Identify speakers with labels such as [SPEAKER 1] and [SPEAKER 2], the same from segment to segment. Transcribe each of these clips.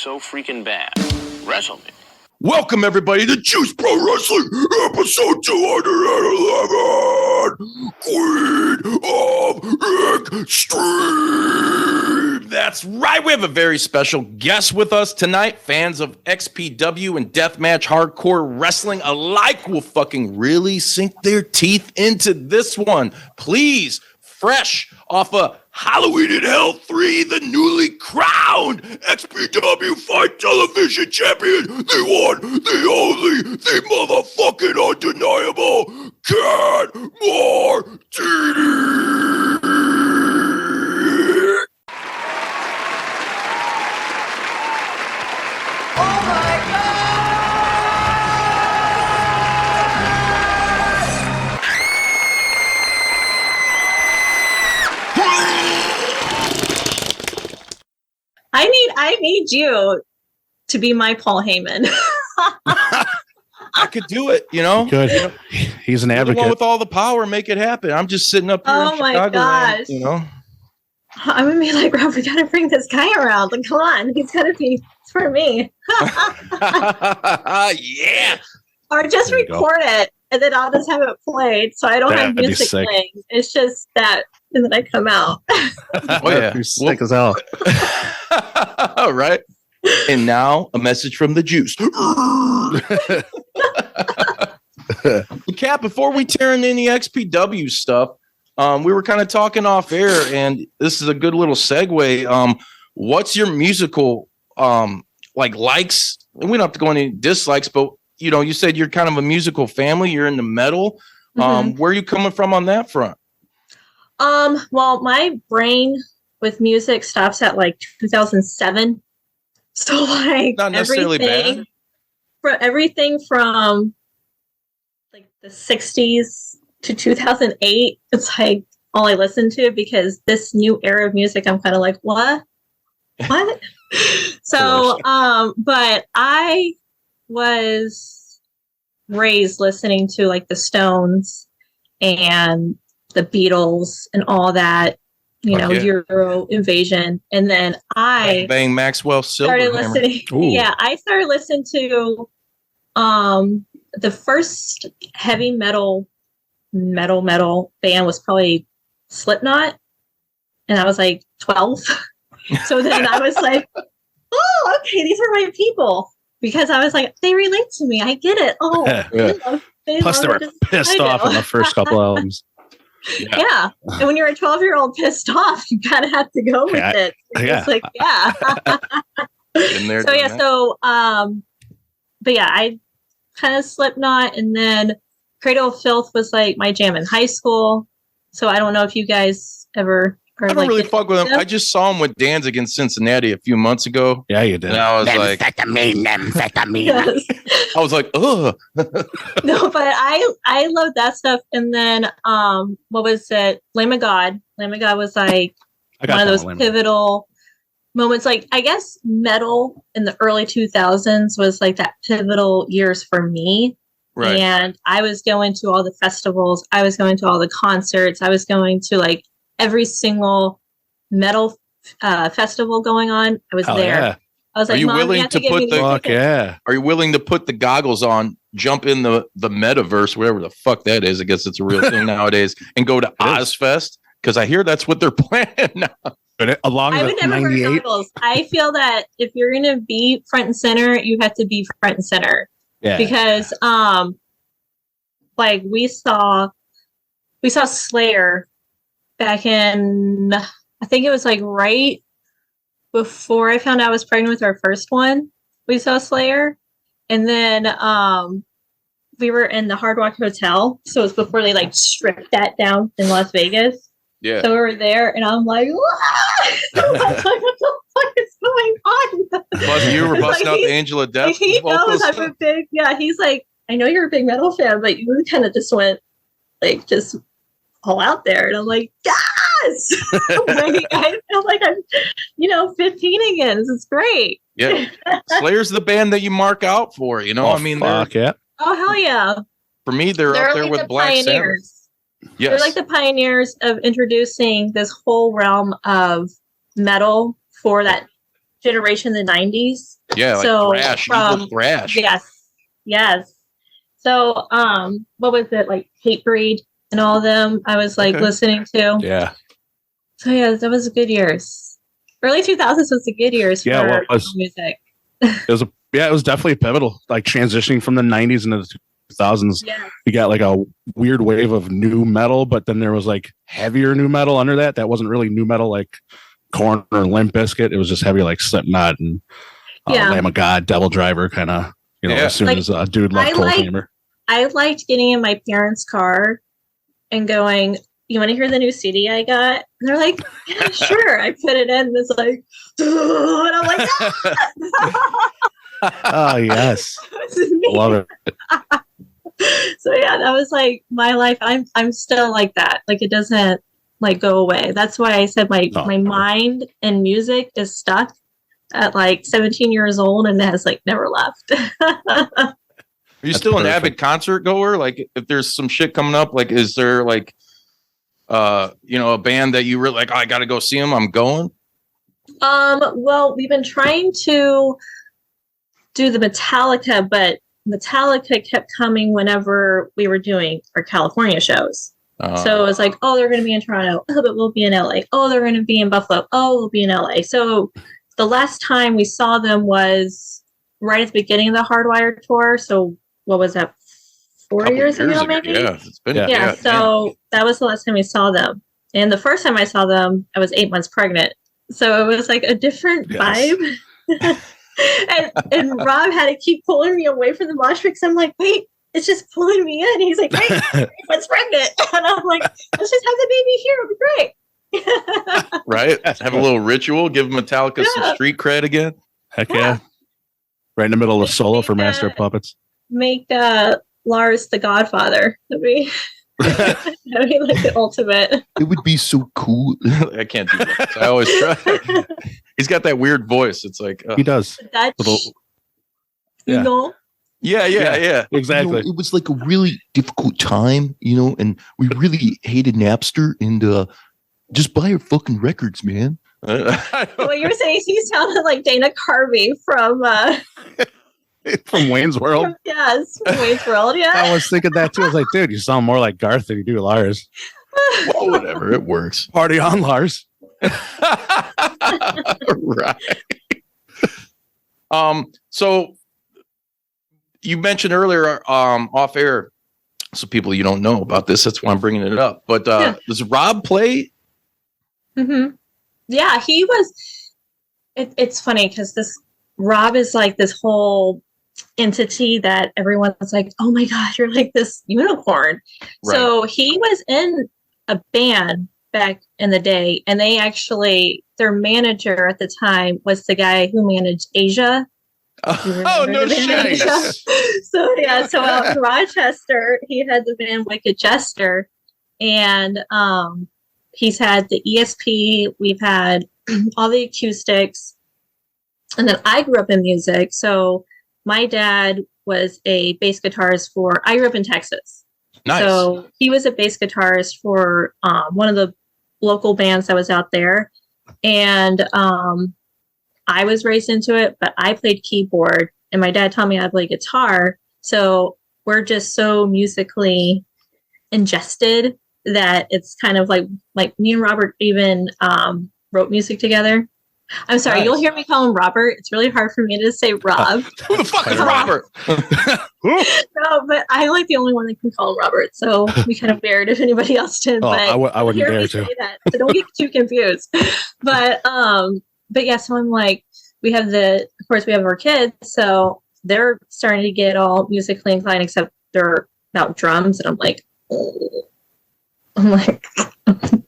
[SPEAKER 1] so freaking bad. Wrestle me.
[SPEAKER 2] Welcome, everybody, to Juice Pro Wrestling, episode 211, Queen of Xtreme. That's right, we have a very special guest with us tonight. Fans of XPW and deathmatch hardcore wrestling alike will fucking really sink their teeth into this one. Please, fresh off of Halloween in Hell 3, the newly crowned XPW Fight Television Champion, the one, the only, the motherfucking undeniable Kat Martini!
[SPEAKER 3] Oh my
[SPEAKER 4] I need you to be my Paul Heyman.
[SPEAKER 2] I could do it, you know?
[SPEAKER 5] Good. You know, he's an advocate.
[SPEAKER 2] The one with all the power, make it happen. I'm just sitting up here in Chicago,
[SPEAKER 4] gosh.
[SPEAKER 2] you know?
[SPEAKER 4] I'm gonna be like, Rob, we gotta bring this guy around. Like, come on, he's gotta be for me.
[SPEAKER 2] Yeah.
[SPEAKER 4] Or just record it and then I'll just have it played so I don't have music playing. It's just that and then I come out.
[SPEAKER 2] Oh yeah.
[SPEAKER 5] You're sick as hell.
[SPEAKER 2] All right. And now a message from the Juice. Kat, before we turn in the XPW stuff, we were kind of talking off air, and this is a good little segue. What's your musical likes? And we don't have to go into any dislikes, but you know, you said you're kind of a musical family. You're into metal. Where are you coming from on that front?
[SPEAKER 4] Well, my brain with music stops at like 2007. So like
[SPEAKER 2] Not necessarily bad.
[SPEAKER 4] Everything from like the 60s to 2008, it's like all I listen to, because this new era of music, I'm kind of like, what? So, but I was raised listening to like the Stones and the Beatles and all that, you know, Euro Invasion. And then I
[SPEAKER 2] Bang Maxwell
[SPEAKER 4] started
[SPEAKER 2] Silverhammer.
[SPEAKER 4] listening. Yeah, I started listening to the first heavy metal band was probably Slipknot, and I was like 12. So then I was like, oh, okay, these are my people, because I was like, they relate to me. I get it. Oh,
[SPEAKER 5] Yeah. Plus, they were pissed off in the first couple albums.
[SPEAKER 4] Yeah. And when you're a 12-year-old pissed off, you kind of have to go with it. It's like, yeah. So yeah, so but yeah, I kind of Slipknot, and then Cradle of Filth was like my jam in high school. So I don't know if you guys ever
[SPEAKER 2] I don't really fuck with them. I just saw him with Danzig in Cincinnati a few months ago.
[SPEAKER 5] Yeah, you did.
[SPEAKER 2] And I was like,
[SPEAKER 4] Yes.
[SPEAKER 2] I was like, ugh.
[SPEAKER 4] No, but I love that stuff. And then what was it? Lamb of God. Lamb of God was like one of those pivotal moments. Like, I guess metal in the early 2000s was like that pivotal years for me. Right. And I was going to all the festivals. I was going to all the concerts. I was going to like every single metal festival going on. I was there. Yeah. I was like,
[SPEAKER 2] are you
[SPEAKER 4] Mom,
[SPEAKER 2] willing to put the Are you willing to put the goggles on, jump in the metaverse, whatever the fuck that is? I guess it's a real thing nowadays, and go to Ozfest? Because I hear that's what they're planning now.
[SPEAKER 5] But along
[SPEAKER 4] I would never wear goggles. I feel that if you're going to be front and center, you have to be front and center. Yeah. Because like we saw Slayer back in, I think it was like right before I found out I was pregnant with our first one. We saw Slayer, and then we were in the Hard Rock Hotel, so it was before they like stripped that down in Las Vegas. Yeah. So we were there, and I'm like, I'm like, what the fuck is going on?
[SPEAKER 2] Plus, you were busting out the Angel of Death.
[SPEAKER 4] Like, he knows I'm a big, he's like, I know you're a big metal fan, but you kind of just went like just all out there, and I'm like, yes. Like, I feel like I'm, 15 again. This is great.
[SPEAKER 2] Yeah, Slayer's the band that you mark out for. You know,
[SPEAKER 5] I mean, yeah.
[SPEAKER 4] Oh hell yeah!
[SPEAKER 2] For me, they're up there
[SPEAKER 4] like
[SPEAKER 2] with Black Sabbath.
[SPEAKER 4] Yes. They're like the pioneers of introducing this whole realm of metal for that generation in the 90s.
[SPEAKER 2] Yeah, like
[SPEAKER 4] so
[SPEAKER 2] thrash, evil thrash.
[SPEAKER 4] Yes. So, what was it, like Hatebreed and all of them? I was like listening to.
[SPEAKER 5] Yeah.
[SPEAKER 4] So yeah, that was good years. Early 2000s was the good years for music.
[SPEAKER 5] It was definitely pivotal. Like transitioning from the 90s into the 2000s, you got like a weird wave of new metal, but then there was like heavier new metal under that. That wasn't really new metal like Korn or Limp Bizkit. It was just heavy like Slipknot and Lamb of God, Devil Driver, kind of. As soon as a dude left Cold Hammer.
[SPEAKER 4] I liked getting in my parents' car and going, "You want to hear the new CD I got?" And they're like, "Yeah, sure." I put it in, and it's like, and I'm like,
[SPEAKER 5] "Oh yes, love it."
[SPEAKER 4] So yeah, that was like my life. I'm still like that. Like it doesn't like go away. That's why I said my mind and music is stuck at like 17 years old and has like never left.
[SPEAKER 2] Are you still an avid concert goer? Like if there's some shit coming up, like is there like a band that you really like, I gotta go see them, I'm going?
[SPEAKER 4] Well, we've been trying to do the Metallica, but Metallica kept coming whenever we were doing our California shows. So it was like, oh, they're going to be in Toronto. Oh, but we'll be in LA. Oh, they're going to be in Buffalo. Oh, we'll be in LA. So the last time we saw them was right at the beginning of the Hardwire tour. So what was that? 4 years ago, maybe?
[SPEAKER 2] Yeah, it's been.
[SPEAKER 4] Yeah, so that was the last time we saw them. And the first time I saw them, I was 8 months pregnant. So it was like a different vibe. and Rob had to keep pulling me away from the mosh pit because I'm like, wait, it's just pulling me in. He's like, wait, what's pregnant? And I'm like, let's just have the baby here. It'll be great.
[SPEAKER 2] Right? Have a little ritual. Give Metallica some street cred again.
[SPEAKER 5] Heck yeah. Right in the middle of the solo for Master of Puppets.
[SPEAKER 4] Make Lars the Godfather. That'd be like the ultimate.
[SPEAKER 2] It would be so cool. I can't do that. I always try. He's got that weird voice. It's like
[SPEAKER 5] he does.
[SPEAKER 4] Dutch.
[SPEAKER 2] Yeah.
[SPEAKER 4] No?
[SPEAKER 2] Yeah.
[SPEAKER 5] Exactly.
[SPEAKER 3] It was like a really difficult time, and we really hated Napster and just buy our fucking records, man.
[SPEAKER 4] What you were saying, he sounded like Dana Carvey from
[SPEAKER 5] Wayne's World.
[SPEAKER 4] Yes, from Wayne's World. Yeah.
[SPEAKER 5] I was thinking that too. I was like, dude, you sound more like Garth than you do Lars.
[SPEAKER 2] Well, whatever, it works.
[SPEAKER 5] Party on, Lars.
[SPEAKER 2] Right. So you mentioned earlier off air, so people you don't know about this, that's why I'm bringing it up. But does Rob play?
[SPEAKER 4] Mm-hmm. Yeah, he was. It's funny because Rob is like this whole entity that everyone's like, oh my God, you're like this unicorn. Right. So he was in a band back in the day, and their manager at the time was the guy who managed Asia.
[SPEAKER 2] Oh, no shit.
[SPEAKER 4] So out in Rochester, he had the band Wicked Jester, and he's had the ESP, we've had all the acoustics, and then I grew up in music. So my dad was a bass guitarist I grew up in Texas.
[SPEAKER 2] Nice.
[SPEAKER 4] So he was a bass guitarist for one of the local bands that was out there. And I was raised into it, but I played keyboard, and my dad taught me how to play guitar. So we're just so musically ingested that it's kind of like me and Robert even wrote music together. I'm sorry, nice. You'll hear me call him Robert. It's really hard for me to say Rob.
[SPEAKER 2] Who the fuck is Robert?
[SPEAKER 4] No, but I like the only one that can call him Robert. So we kind of bared if anybody else did. But
[SPEAKER 5] I wouldn't dare to.
[SPEAKER 4] So don't get too confused. But yeah, so I'm like, we have our kids, so they're starting to get all musically inclined, except they're about drums, and I'm like,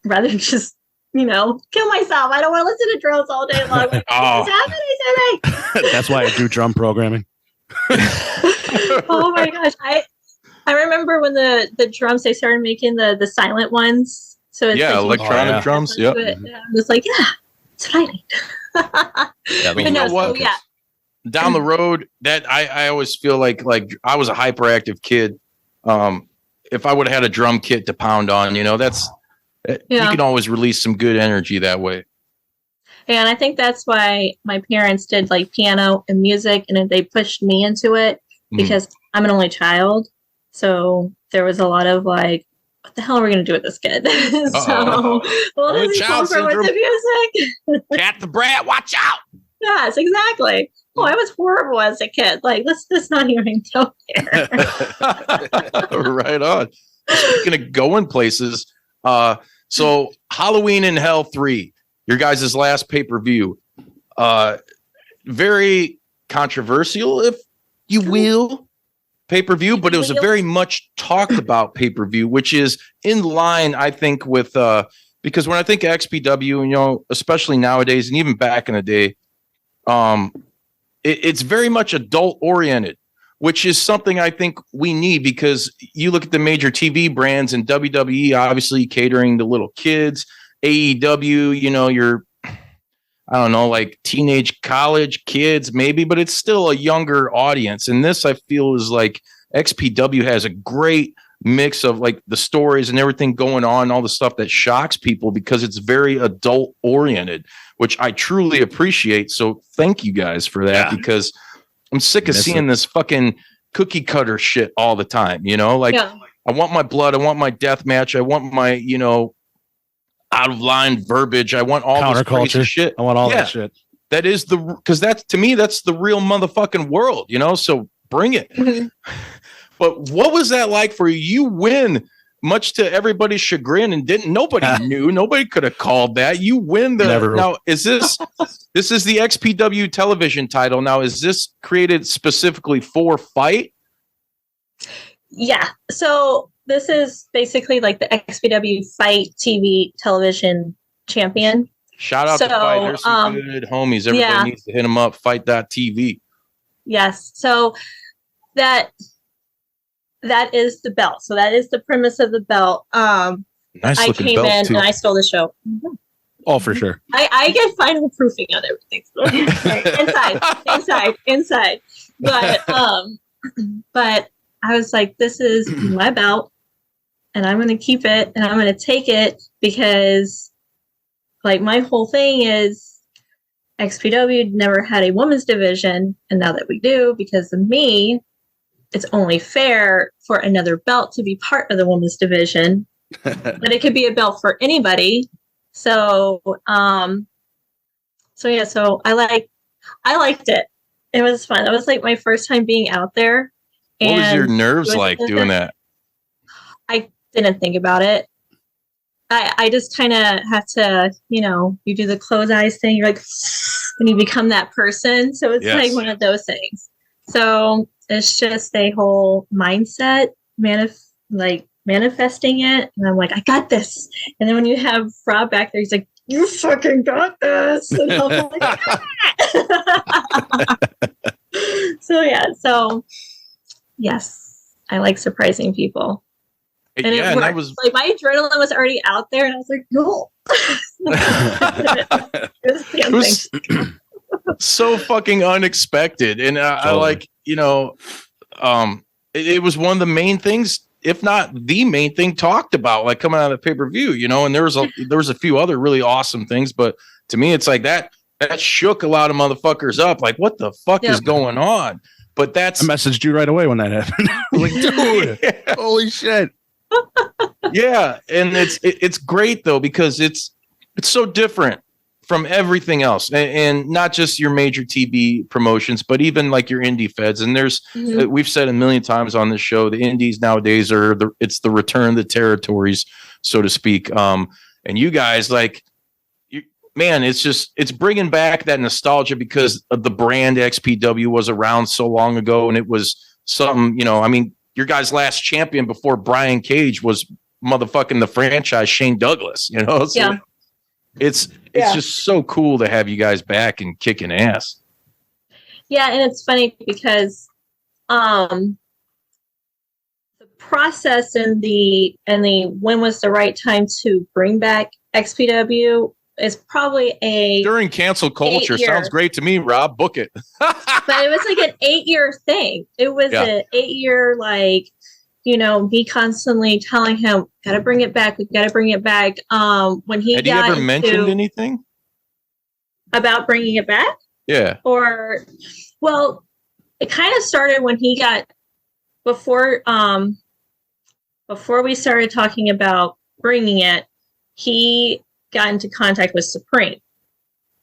[SPEAKER 4] rather just kill myself. I don't want to listen to drums all day long. Like, what's happening to me?
[SPEAKER 5] That's why I do drum programming.
[SPEAKER 4] Oh my gosh. I remember when the drums, they started making the silent ones. So it's
[SPEAKER 2] electronic drums. Yep.
[SPEAKER 4] I'm just like, it's fine.
[SPEAKER 2] You know what? So, down the road, that I always feel like I was a hyperactive kid. If I would have had a drum kit to pound on, that's you can always release some good energy that way.
[SPEAKER 4] And I think that's why my parents did like piano and music, and they pushed me into it because I'm an only child. So there was a lot of like, what the hell are we going to do with this kid? So, well, does he come from with the music?
[SPEAKER 2] Cat the brat, watch out!
[SPEAKER 4] Yes, exactly. Oh, I was horrible as a kid. Like, let's not even go there.
[SPEAKER 2] Right on. Speaking of going places, so Halloween in Hell 3, your guys' last pay-per-view, very controversial, if you will, pay-per-view, but it was a very much talked about pay-per-view, which is in line, I think, with because when I think of XPW, especially nowadays and even back in the day, it's very much adult oriented, which is something I think we need, because you look at the major TV brands and WWE obviously catering to little kids, AEW, you're, I don't know, like teenage college kids maybe, but it's still a younger audience. And this, I feel, is like XPW has a great mix of like the stories and everything going on, all the stuff that shocks people, because it's very adult oriented, which I truly appreciate. So thank you guys for that, because I'm sick of seeing this fucking cookie cutter shit all the time. I want my blood. I want my death match. I want my, out of line verbiage. I want all this crazy shit.
[SPEAKER 5] I want all that shit.
[SPEAKER 2] That is because that's, to me, that's the real motherfucking world, so bring it. But what was that like for you? You win, much to everybody's chagrin, and nobody knew, nobody could have called that. You win now, is this is the XPW television title. Now, is this created specifically for Fite?
[SPEAKER 4] Yeah. So this is basically like the XPW Fite TV television champion.
[SPEAKER 2] Shout out to Fite. There's some good homies. Everybody needs to hit them up. Fite.tv.
[SPEAKER 4] Yes. So that is the belt. So that is the premise of the belt.
[SPEAKER 2] Nice
[SPEAKER 4] I
[SPEAKER 2] looking
[SPEAKER 4] came
[SPEAKER 2] belt
[SPEAKER 4] in
[SPEAKER 2] too.
[SPEAKER 4] and I stole the show.
[SPEAKER 5] Oh, for sure.
[SPEAKER 4] I get final proofing on everything. inside. But I was like, this is my belt, and I'm going to keep it, and I'm going to take it, because like my whole thing is XPW never had a women's division, and now that we do, because of me, it's only fair for another belt to be part of the women's division. But it could be a belt for anybody. So so I liked it. It was fun. That was like my first time being out there.
[SPEAKER 2] What was your nerves like doing that?
[SPEAKER 4] I didn't think about it. I just kind of have to, you do the closed eyes thing. You're like, and you become that person. So it's like one of those things. So it's just a whole mindset, manifesting it. And I'm like, I got this. And then when you have Rob back there, he's like, you fucking got this. And I'm like, So yes, I like surprising people. And
[SPEAKER 2] and that was
[SPEAKER 4] like my adrenaline was already out there, and I was like, no.
[SPEAKER 2] It was so fucking unexpected. And I like, it was one of the main things, if not the main thing talked about, like coming out of the pay-per-view, and there was a few other really awesome things, but to me, it's like that shook a lot of motherfuckers up. Like, what the fuck is going on? But I
[SPEAKER 5] messaged you right away when that happened. Like, dude, holy shit.
[SPEAKER 2] Yeah. And it's great though, because it's so different from everything else, and not just your major TV promotions, but even like your indie feds. And there's, we've said a million times on this show, the indies nowadays it's the return of the territories, so to speak. And you guys, like, man, it's bringing back that nostalgia, because of the brand XPW was around so long ago, and it was something, your guys' last champion before Brian Cage was motherfucking the franchise Shane Douglas, So it's just so cool to have you guys back and kicking ass.
[SPEAKER 4] Yeah, and it's funny because the process and the when was the right time to bring back XPW is probably
[SPEAKER 2] during cancel culture. Sounds great to me, Rob. Book it.
[SPEAKER 4] But it was like an 8-year thing. It was an 8-year, like, me constantly telling him, gotta bring it back. We gotta bring it back. When he
[SPEAKER 2] had he ever mentioned anything?
[SPEAKER 4] About bringing it back?
[SPEAKER 2] Yeah.
[SPEAKER 4] Or, well, it kind of started when he got before we started talking about bringing it. He got into contact with Supreme,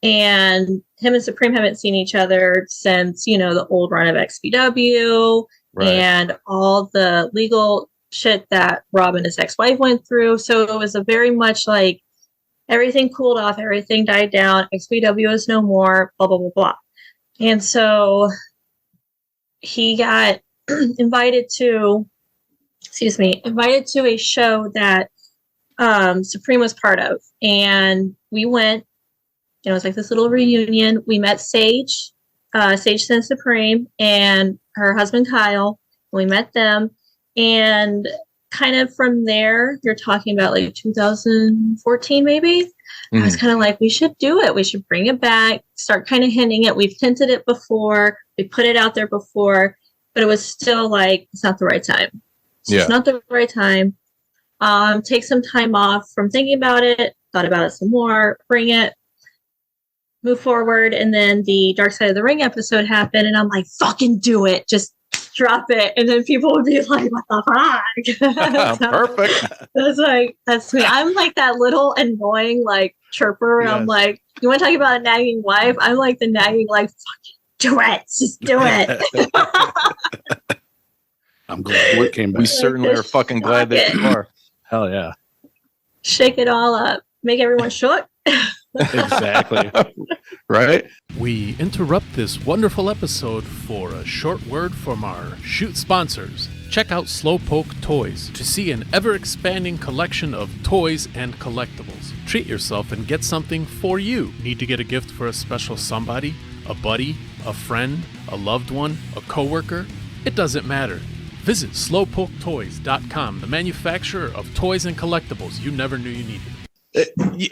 [SPEAKER 4] and him and Supreme haven't seen each other since the old run of XPW and all the legal shit that Rob and his ex-wife went through. So it was a very much like everything cooled off, everything died down, XPW is no more, blah blah blah blah. And so he got invited to a show that Supreme was part of, and we went. It was like this little reunion. We met Sage Sin Supreme, and her husband Kyle. We met them, and kind of from there, you're talking about like 2014 maybe. I was kind of like, we should do it. We should bring it back. Start kind of hinting it. We've hinted it before. We put it out there before, but it was still like it's not the right time. It's not the right time. Take some time off from thinking about it. Thought about it some more. Bring it. Move forward. And then the Dark Side of the Ring episode happened, and I'm like, fucking do it. Just drop it. And then people would be like, what the fuck? So, perfect. That's me. I'm like that little annoying like chirper. Yes. I'm like, you want to talk about a nagging wife? I'm like the nagging like, fucking do it. Just do it.
[SPEAKER 5] I'm glad it came back.
[SPEAKER 2] We certainly are fucking glad that you are.
[SPEAKER 5] Hell yeah.
[SPEAKER 4] Shake it all up. Make everyone shook.
[SPEAKER 5] Exactly.
[SPEAKER 2] Right?
[SPEAKER 6] We interrupt this wonderful episode for a short word from our shoot sponsors. Check out Slowpoke Toys to see an ever-expanding collection of toys and collectibles. Treat yourself and get something for you. Need to get a gift for a special somebody, a buddy, a friend, a loved one, a coworker? It doesn't matter. Visit slowpoketoys.com, the manufacturer of toys and collectibles you never knew you needed.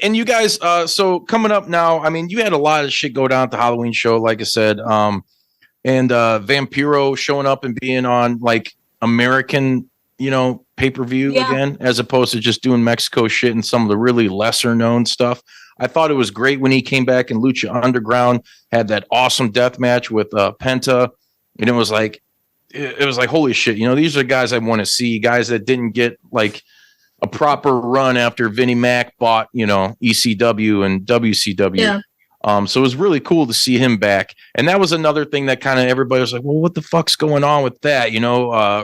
[SPEAKER 2] And you guys, so coming up now, I mean, you had a lot of shit go down at the Halloween show, like I said, and Vampiro showing up and being on like American, pay-per-view again, as opposed to just doing Mexico shit and some of the really lesser known stuff. I thought it was great when he came back and Lucha Underground had that awesome death match with Penta, and it was like, holy shit, these are guys I want to see, guys that didn't get like a proper run after Vinnie Mac bought, ECW and WCW. Yeah. So it was really cool to see him back. And that was another thing that kind of everybody was like, well, what the fuck's going on with that?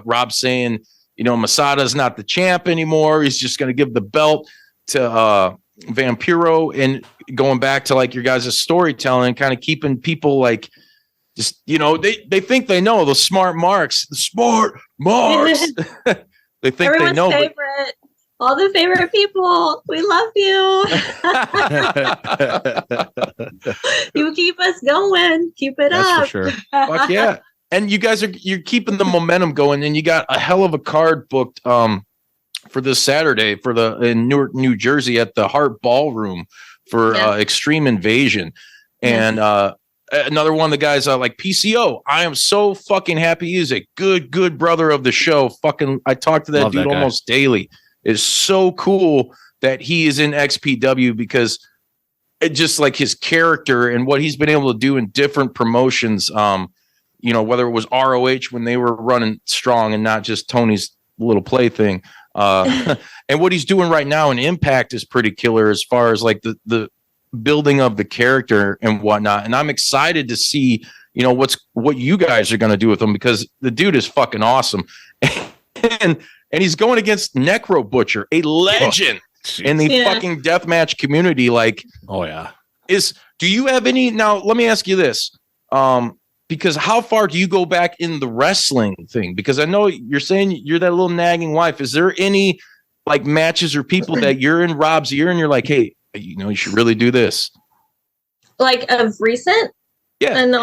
[SPEAKER 2] Rob saying, Masada's not the champ anymore. He's just going to give the belt to Vampiro, and going back to like your guys' storytelling, kind of keeping people like, just, they think they know the smart marks. They think
[SPEAKER 4] everyone's
[SPEAKER 2] they know.
[SPEAKER 4] Favorite. All the favorite people, we love you. You keep us going. Keep it
[SPEAKER 5] That's
[SPEAKER 4] up.
[SPEAKER 5] for sure.
[SPEAKER 2] Fuck yeah. And you guys you're keeping the momentum going, and you got a hell of a card booked for this Saturday in Newark, New Jersey at the Hart Ballroom for Xtreme Invasion. And another one of the guys like PCO. I am so fucking happy. He's a good brother of the show. Fucking I talk to that dude almost daily. It's so cool that he is in XPW, because it just like his character and what he's been able to do in different promotions, whether it was ROH when they were running strong and not just Tony's little plaything, and what he's doing right now in Impact is pretty killer as far as like the building of the character and whatnot. And I'm excited to see, what you guys are going to do with him, because the dude is fucking awesome. And he's going against Necro Butcher, a legend in the fucking deathmatch community. Like,
[SPEAKER 5] oh yeah.
[SPEAKER 2] Do you have any, now let me ask you this. Because how far do you go back in the wrestling thing? Because I know you're saying you're that little nagging wife. Is there any like matches or people that you're in Rob's ear and you're like, hey, you should really do this?
[SPEAKER 4] Like of recent?
[SPEAKER 2] Yeah.
[SPEAKER 4] And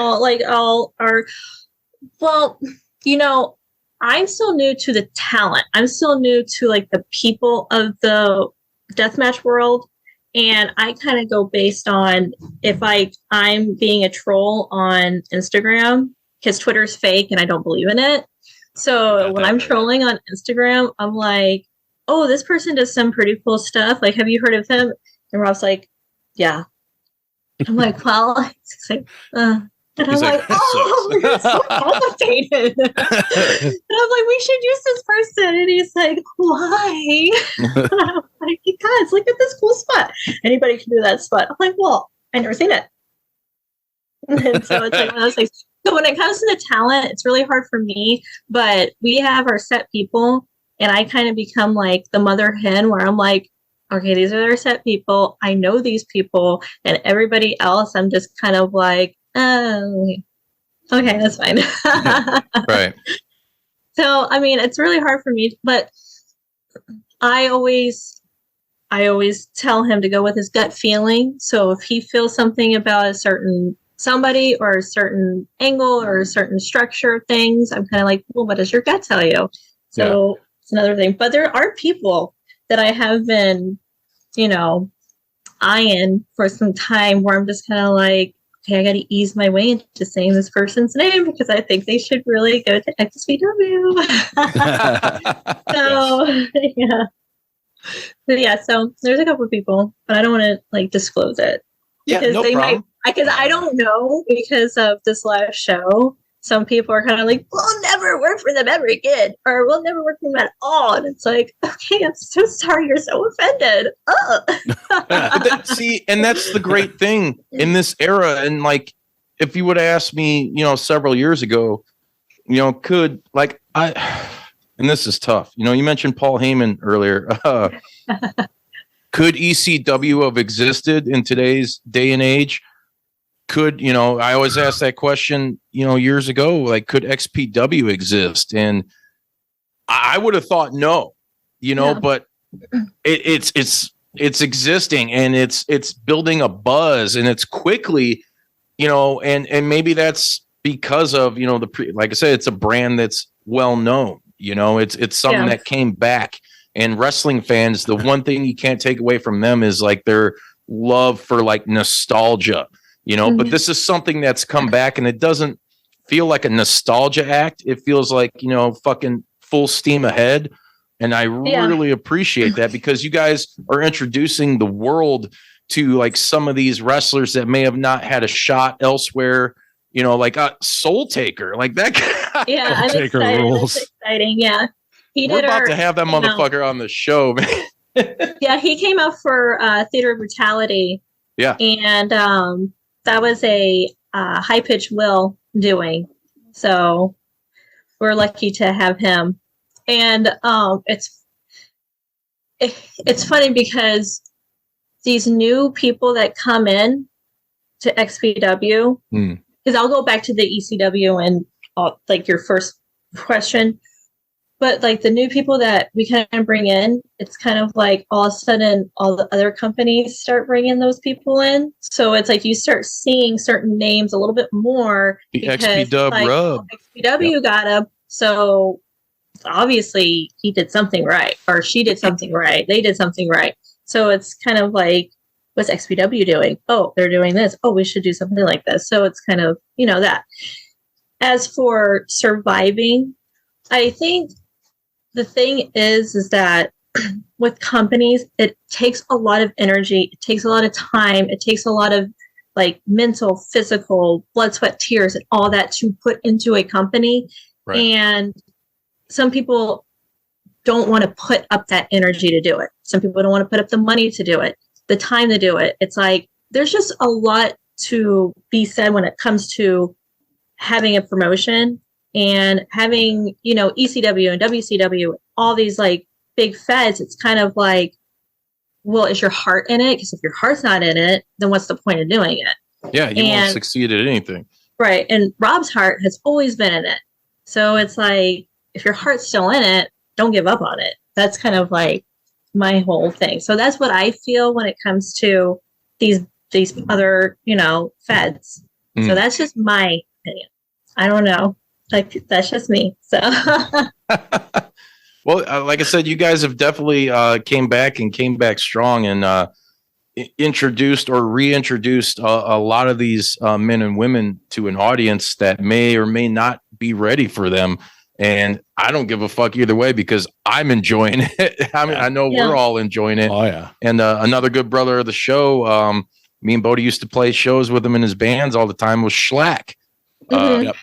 [SPEAKER 4] I'm still new to the talent. I'm still new to like the people of the deathmatch world. And I kind of go based on if I'm being a troll on Instagram, because Twitter's fake and I don't believe in it. So when I'm trolling on Instagram, I'm like, oh, this person does some pretty cool stuff. Like, have you heard of him? And Rob's like, yeah. I'm like, well, it's like, and I'm like, oh, you're so complicated. And I'm like, we should use this person. And he's like, why? And I'm like, guys, look at this cool spot. Anybody can do that spot. I'm like, well, I've never seen it. And so it's like one of those things. So when it comes to the talent, it's really hard for me, but we have our set people, and I kind of become like the mother hen where I'm like, okay, these are our set people. I know these people, and everybody else, I'm just kind of like, oh, okay, that's fine.
[SPEAKER 2] Right.
[SPEAKER 4] So, I mean, it's really hard for me, but I always tell him to go with his gut feeling. So if he feels something about a certain somebody or a certain angle or a certain structure of things, I'm kind of like, well, what does your gut tell you? So it's another thing. But there are people that I have been, eyeing for some time where I'm just kind of like, okay, I got to ease my way into saying this person's name because I think they should really go to XPW. So, yeah. But yeah, so there's a couple of people, but I don't want to like disclose it.
[SPEAKER 2] Yeah,
[SPEAKER 4] because
[SPEAKER 2] no
[SPEAKER 4] they
[SPEAKER 2] problem.
[SPEAKER 4] because I don't know because of this last show. Some people are kind of like, we'll never work for them ever again, or we'll never work for them at all. And it's like, okay, I'm so sorry you're so offended.
[SPEAKER 2] See, and that's the great thing in this era. And like, if you would have asked me, several years ago, could like and this is tough. You mentioned Paul Heyman earlier. Could ECW have existed in today's day and age? Could, I always ask that question, years ago, like, could XPW exist? And I would have thought no, but it's existing, and it's building a buzz, and it's quickly, and maybe that's because of, like I said, it's a brand that's well known, it's something that came back. And wrestling fans, the one thing you can't take away from them is like their love for like nostalgia. But this is something that's come back, and it doesn't feel like a nostalgia act. It feels like, fucking full steam ahead. And I really appreciate that, because you guys are introducing the world to like some of these wrestlers that may have not had a shot elsewhere, like a Soul Taker, like that guy.
[SPEAKER 4] Yeah, I'm
[SPEAKER 5] Taker
[SPEAKER 4] excited.
[SPEAKER 5] rules.
[SPEAKER 4] That's exciting. Yeah.
[SPEAKER 2] We're about to have that motherfucker on the show, man.
[SPEAKER 4] Yeah, he came out for Theater of Brutality.
[SPEAKER 2] Yeah. And
[SPEAKER 4] that was a High Pitch Will doing. So we're lucky to have him. And it's funny because these new people that come in to XPW, because I'll go back to the ECW and like your first question. But like the new people that we kind of bring in, it's kind of like all of a sudden all the other companies start bringing those people in. So it's like you start seeing certain names a little bit more.
[SPEAKER 2] The XPW
[SPEAKER 4] like,
[SPEAKER 2] rub.
[SPEAKER 4] XPW got him. So obviously he did something right, or she did something right. They did something right. So it's kind of like, what's XPW doing? Oh, they're doing this. Oh, we should do something like this. So it's kind of, that. As for surviving, I think the thing is that with companies, it takes a lot of energy. It takes a lot of time. It takes a lot of like mental, physical, blood, sweat, tears, and all that to put into a company. Right. And some people don't want to put up that energy to do it. Some people don't want to put up the money to do it, the time to do it. It's like, there's just a lot to be said when it comes to having a promotion. And having, ECW and WCW, all these like big feds, it's kind of like, well, is your heart in it? Because if your heart's not in it, then what's the point of doing it?
[SPEAKER 2] Yeah, you won't succeed at anything.
[SPEAKER 4] Right. And Rob's heart has always been in it. So it's like, if your heart's still in it, don't give up on it. That's kind of like my whole thing. So that's what I feel when it comes to these other, feds. So that's just my opinion. I don't know. Like, that's just me. So,
[SPEAKER 2] well, like I said, you guys have definitely came back strong, and introduced or reintroduced a lot of these men and women to an audience that may or may not be ready for them. And I don't give a fuck either way, because I'm enjoying it. I mean, I know we're all enjoying it.
[SPEAKER 5] Oh yeah.
[SPEAKER 2] And another good brother of the show, me and Bodie used to play shows with him in his bands all the time, was SHLAK.
[SPEAKER 4] Mhm.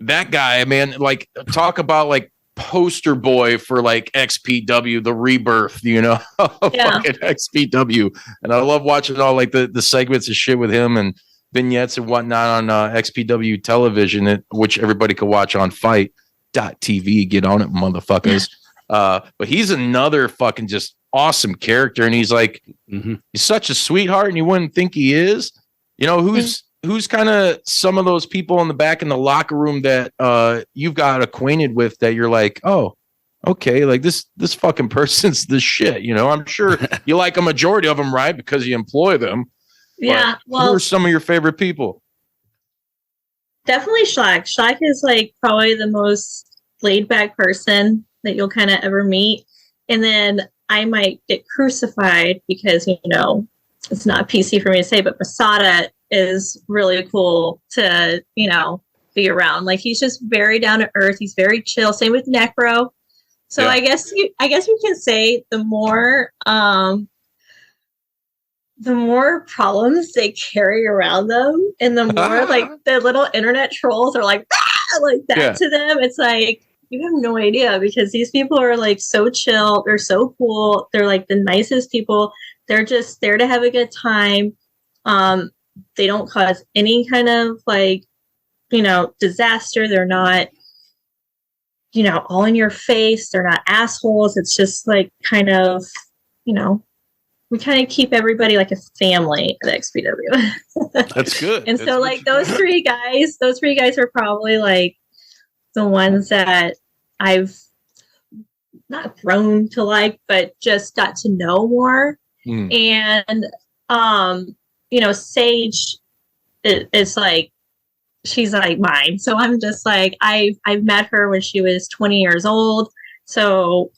[SPEAKER 2] That guy, man, like talk about like poster boy for like XPW, the rebirth, you know, fucking XPW. And I love watching all like the segments of shit with him and vignettes and whatnot on XPW television, which everybody could watch on Fite.tv. Get on it, motherfuckers. But he's another fucking just awesome character. And he's like, he's such a sweetheart, and you wouldn't think he is. You know, who's kind of some of those people in the back in the locker room that you've got acquainted with that you're like, oh, okay, like this fucking person's the shit. You know, I'm sure you like a majority of them, right? Because you employ them.
[SPEAKER 4] Yeah.
[SPEAKER 2] Well, who are some of your favorite people?
[SPEAKER 4] Definitely SHLAK. SHLAK is like probably the most laid back person that you'll kind of ever meet. And then I might get crucified because, you know, it's not PC for me to say, but Masada is really cool to, you know, be around. Like, he's just very down to earth. He's very chill. Same with Necro. So I guess we can say the more problems they carry around them, and the more like the little internet trolls are like that to them. It's like, you have no idea, because these people are like so chill. They're so cool. They're like the nicest people. They're just there to have a good time. They don't cause any kind of like, you know, disaster. They're not, you know, all in your face. They're not assholes. It's just like kind of, you know, we kind of keep everybody like a family at XPW.
[SPEAKER 2] That's good.
[SPEAKER 4] And so like those three guys are probably like the ones that I've not grown to like, but just got to know more. And, you know, Sage is like, she's like mine. So I'm just like, I've met her when she was 20 years old. So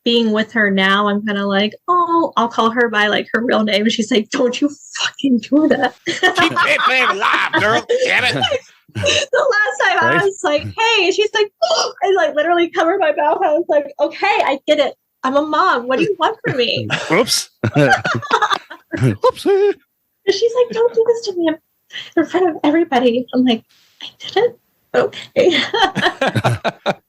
[SPEAKER 4] being with her now, I'm kind of like, oh, I'll call her by like her real name. And she's like, don't you fucking do that.
[SPEAKER 2] Keep that thing alive, girl. Damn it.
[SPEAKER 4] The last time I was like, hey, and she's like, oh, I like literally covered my mouth. I was like, okay, I get it. I'm a mom. What do you want from me?
[SPEAKER 5] Whoops.
[SPEAKER 4] Whoopsie. And she's like, don't do this to me in front of everybody. I'm like, I didn't. Okay.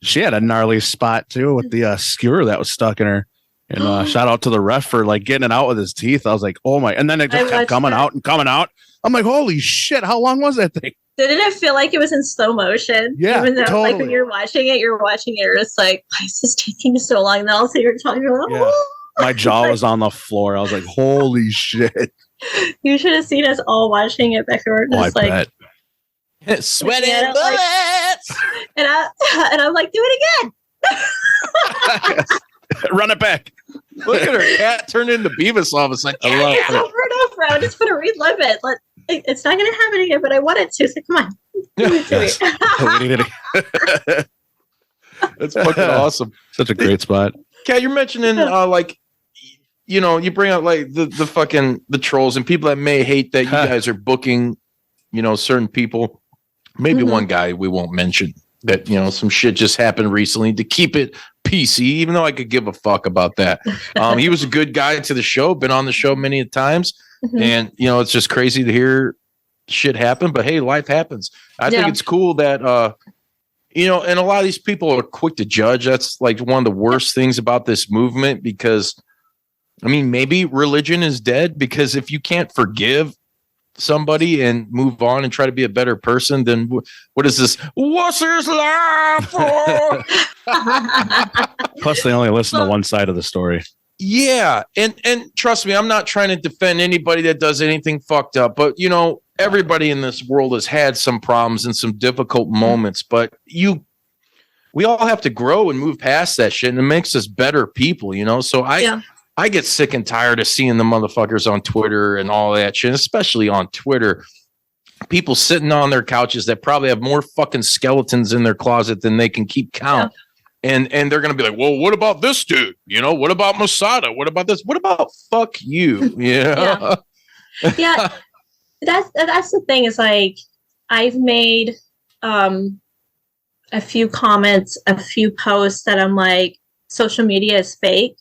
[SPEAKER 5] She had a gnarly spot too with the skewer that was stuck in her. And shout out to the ref for like getting it out with his teeth. I was like, oh my! And then it just kept coming out and coming out. I'm like, holy shit! How long was that thing?
[SPEAKER 4] Didn't it feel like it was in slow motion?
[SPEAKER 5] Yeah,
[SPEAKER 4] even though
[SPEAKER 5] totally.
[SPEAKER 4] like when you're watching it, you're just like, why is this taking so long? And then also you're talking about,
[SPEAKER 5] my jaw was on the floor. I was like, holy shit!
[SPEAKER 4] You should have seen us all watching it back there. Just
[SPEAKER 5] I
[SPEAKER 4] bet.
[SPEAKER 2] Sweating bullets.
[SPEAKER 4] And I'm like, do it again.
[SPEAKER 5] Run it back.
[SPEAKER 2] Look at her cat turned into Beavis all of a sudden.
[SPEAKER 4] Over and over. I just want to relive it. It's not going to happen again, but I want it to. So come on. Do it.
[SPEAKER 2] That's fucking awesome.
[SPEAKER 5] Such a great spot.
[SPEAKER 2] Kat, you're mentioning like, you know, you bring up like the fucking the trolls and people that may hate that you guys are booking, you know, certain people. Maybe one guy we won't mention that, you know, some shit just happened recently to keep it PC, even though I could give a fuck about that. He was a good guy to the show, been on the show many times. And, you know, it's just crazy to hear shit happen, but hey, life happens. I think it's cool that, you know, and a lot of these people are quick to judge. That's like one of the worst things about this movement, because I mean, maybe religion is dead, because if you can't forgive somebody and move on and try to be a better person, then what is this? What's his life for?
[SPEAKER 5] Plus, they only listen to one side of the story.
[SPEAKER 2] Yeah, and trust me, I'm not trying to defend anybody that does anything fucked up, but you know, everybody in this world has had some problems and some difficult moments, but we all have to grow and move past that shit, and it makes us better people, you know. So I get sick and tired of seeing the motherfuckers on Twitter and all that shit, especially on Twitter. People sitting on their couches that probably have more fucking skeletons in their closet than they can keep count. And they're going to be like, well, what about this dude? You know, what about Masada? What about this? What about fuck you? Yeah.
[SPEAKER 4] That's the thing, is like, I've made a few comments, a few posts that I'm like, social media is fake.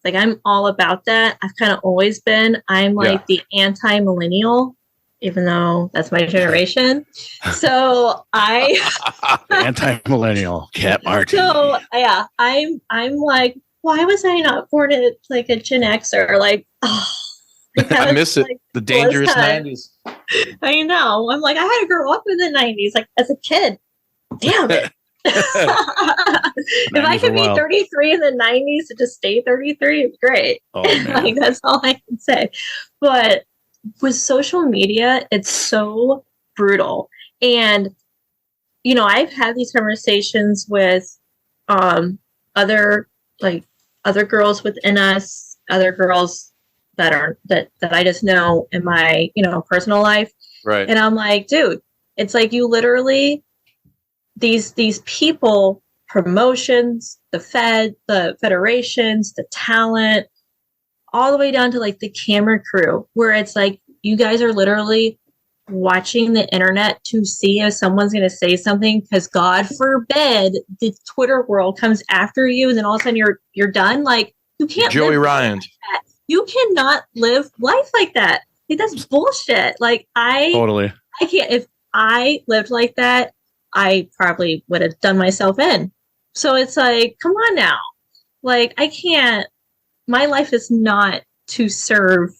[SPEAKER 4] Like I'm all about that. I've kind of always been. I'm like the anti-millennial, even though that's my generation. So
[SPEAKER 5] anti-millennial Kat Martini.
[SPEAKER 4] So yeah, I'm like, why was I not born at like a Gen Xer? Like,
[SPEAKER 2] I miss it.
[SPEAKER 4] Like,
[SPEAKER 2] the dangerous 90s.
[SPEAKER 4] I know. I'm like, I had to grow up in the 90s, like as a kid. Damn it. If I could be 33 in the 90s and just stay 33, it's great.
[SPEAKER 5] Oh, man.
[SPEAKER 4] Like that's all I can say. But with social media, it's so brutal. And you know, I've had these conversations with other girls within us, other girls that I just know in my, you know, personal life.
[SPEAKER 2] Right.
[SPEAKER 4] And I'm like, dude, it's like you literally these people, promotions, the federations, the talent, all the way down to like the camera crew, where it's like you guys are literally watching the internet to see if someone's going to say something, because God forbid the Twitter world comes after you and then all of a sudden you're done. Like you can't
[SPEAKER 2] Joey Ryan.
[SPEAKER 4] Like you cannot live life like that. Like that's bullshit. Like I can't. If I lived like that, I probably would have done myself in. So it's like, come on now. Like I can't, my life is not to serve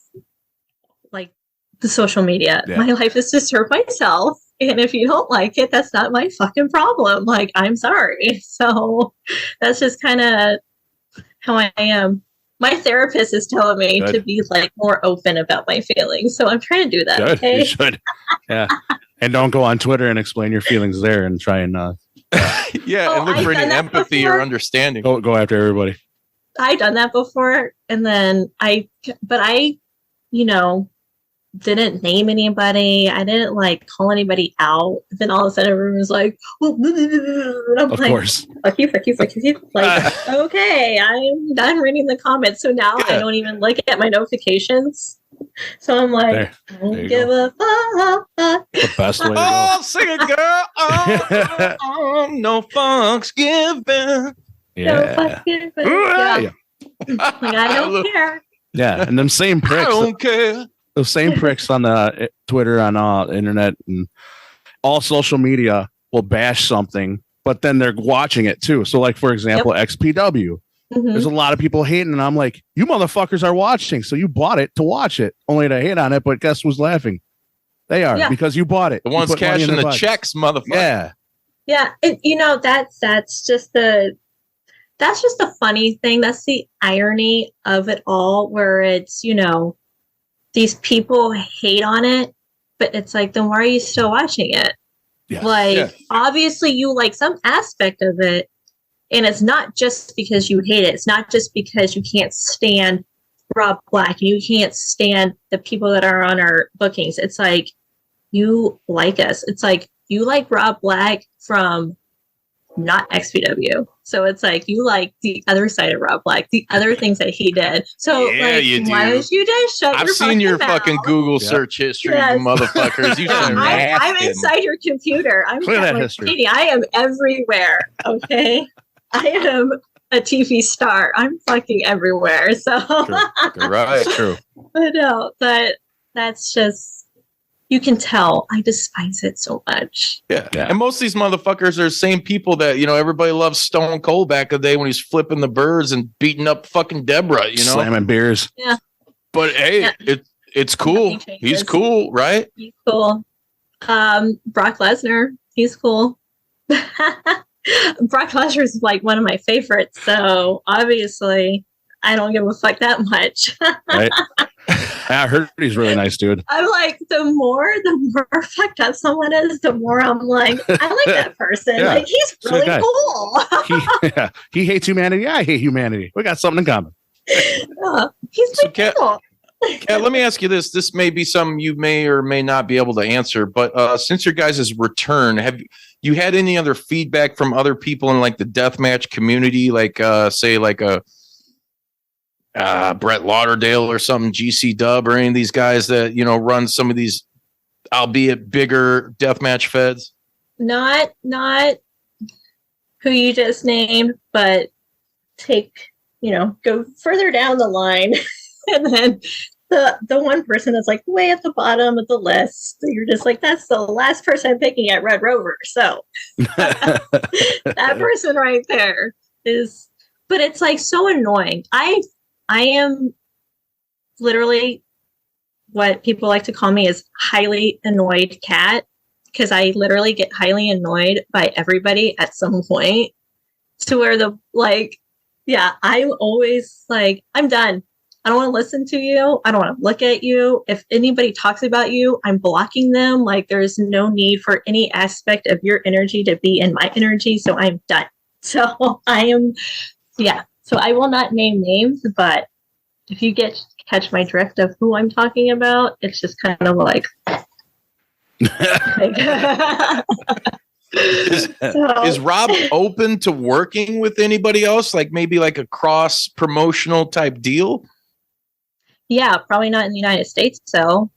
[SPEAKER 4] like the social media. Yeah. My life is to serve myself. And if you don't like it, that's not my fucking problem. Like, I'm sorry. So that's just kind of how I am. My therapist is telling me to be like more open about my feelings. So I'm trying to do that.
[SPEAKER 5] Good.
[SPEAKER 4] Okay.
[SPEAKER 5] You should. Yeah. And don't go on Twitter and explain your feelings there and try and
[SPEAKER 2] and look for any empathy or understanding.
[SPEAKER 5] Go after everybody.
[SPEAKER 4] I've done that before, and then I, you know, didn't name anybody. I didn't like call anybody out. Then all of a sudden everyone was like, well, and I'm
[SPEAKER 5] of
[SPEAKER 4] like,
[SPEAKER 5] course.
[SPEAKER 4] Fuck you. Like, okay, I'm done reading the comments. So now I don't even look at my notifications. So I'm like, I don't give a fuck.
[SPEAKER 5] The best way to go.
[SPEAKER 2] Oh, sing it, girl. No fucks given.
[SPEAKER 5] Yeah.
[SPEAKER 4] No fuck given. Yeah. Like, I don't care.
[SPEAKER 5] Yeah, and them same pricks.
[SPEAKER 2] I don't care.
[SPEAKER 5] Those same pricks on the Twitter, on internet, and all social media will bash something, but then they're watching it too. So, like for example, XPW. There's a lot of people hating, and I'm like, you motherfuckers are watching, so you bought it to watch it, only to hate on it. But guess who's laughing? They are, because you bought it.
[SPEAKER 2] The ones cashing the checks, motherfucker.
[SPEAKER 4] Yeah, and you know that's just the funny thing. That's the irony of it all, where it's, you know, these people hate on it, but it's like, then why are you still watching it?
[SPEAKER 5] Yes.
[SPEAKER 4] Like, obviously you like some aspect of it, and it's not just because you hate it. It's not just because you can't stand Rob Black and you can't stand the people that are on our bookings. It's like, you like us. It's like, you like Rob Black from not XPW. So it's like, you like the other side of Rob Black, the other things that he did. So like, why don't you just shut
[SPEAKER 2] I've
[SPEAKER 4] your
[SPEAKER 2] seen your
[SPEAKER 4] mouth?
[SPEAKER 2] fucking Google search history, you motherfuckers. You
[SPEAKER 4] I'm inside your computer. I'm Kat Martini. I am everywhere. Okay. I am a TV star. I'm fucking everywhere. So
[SPEAKER 2] right, true.
[SPEAKER 4] But no, but that's just, you can tell I despise it so much.
[SPEAKER 2] Yeah. And most of these motherfuckers are the same people that, you know, everybody loves Stone Cold back in the day when he's flipping the birds and beating up fucking Deborah, you know,
[SPEAKER 5] slamming beers.
[SPEAKER 4] Yeah.
[SPEAKER 2] But hey, it's cool. He's cool, right?
[SPEAKER 4] He's cool. Brock Lesnar, he's cool. Brock Lesnar is like one of my favorites, so obviously I don't give a fuck that much.
[SPEAKER 5] Right? I heard he's really nice, dude.
[SPEAKER 4] I'm like, the more fucked up someone is, the more I'm like, I like that person.
[SPEAKER 5] Yeah.
[SPEAKER 4] Like, he's really cool.
[SPEAKER 5] He hates humanity. I hate humanity. We got something in common.
[SPEAKER 4] He's so cool.
[SPEAKER 2] Kat, let me ask you this. This may be something you may or may not be able to answer, but since your guys' return, have you had any other feedback from other people in like the deathmatch community, like say like a Brett Lauderdale or something, GC Dub, or any of these guys that, you know, run some of these, albeit bigger deathmatch feds? Not
[SPEAKER 4] who you just named, but take go further down the line. And then the one person that's like way at the bottom of the list, you're just like, that's the last person I'm picking at Red Rover. So that person right there is, but it's like so annoying. I am literally what people like to call me is highly annoyed cat, because I literally get highly annoyed by everybody at some point, to where I'm always like, I'm done. I don't want to listen to you. I don't want to look at you. If anybody talks about you, I'm blocking them. Like, there's no need for any aspect of your energy to be in my energy. So I'm done. So So I will not name names, but if you catch my drift of who I'm talking about, it's just kind of like
[SPEAKER 2] Is Rob open to working with anybody else? Like maybe like a cross promotional type deal?
[SPEAKER 4] Yeah, probably not in the United States. So,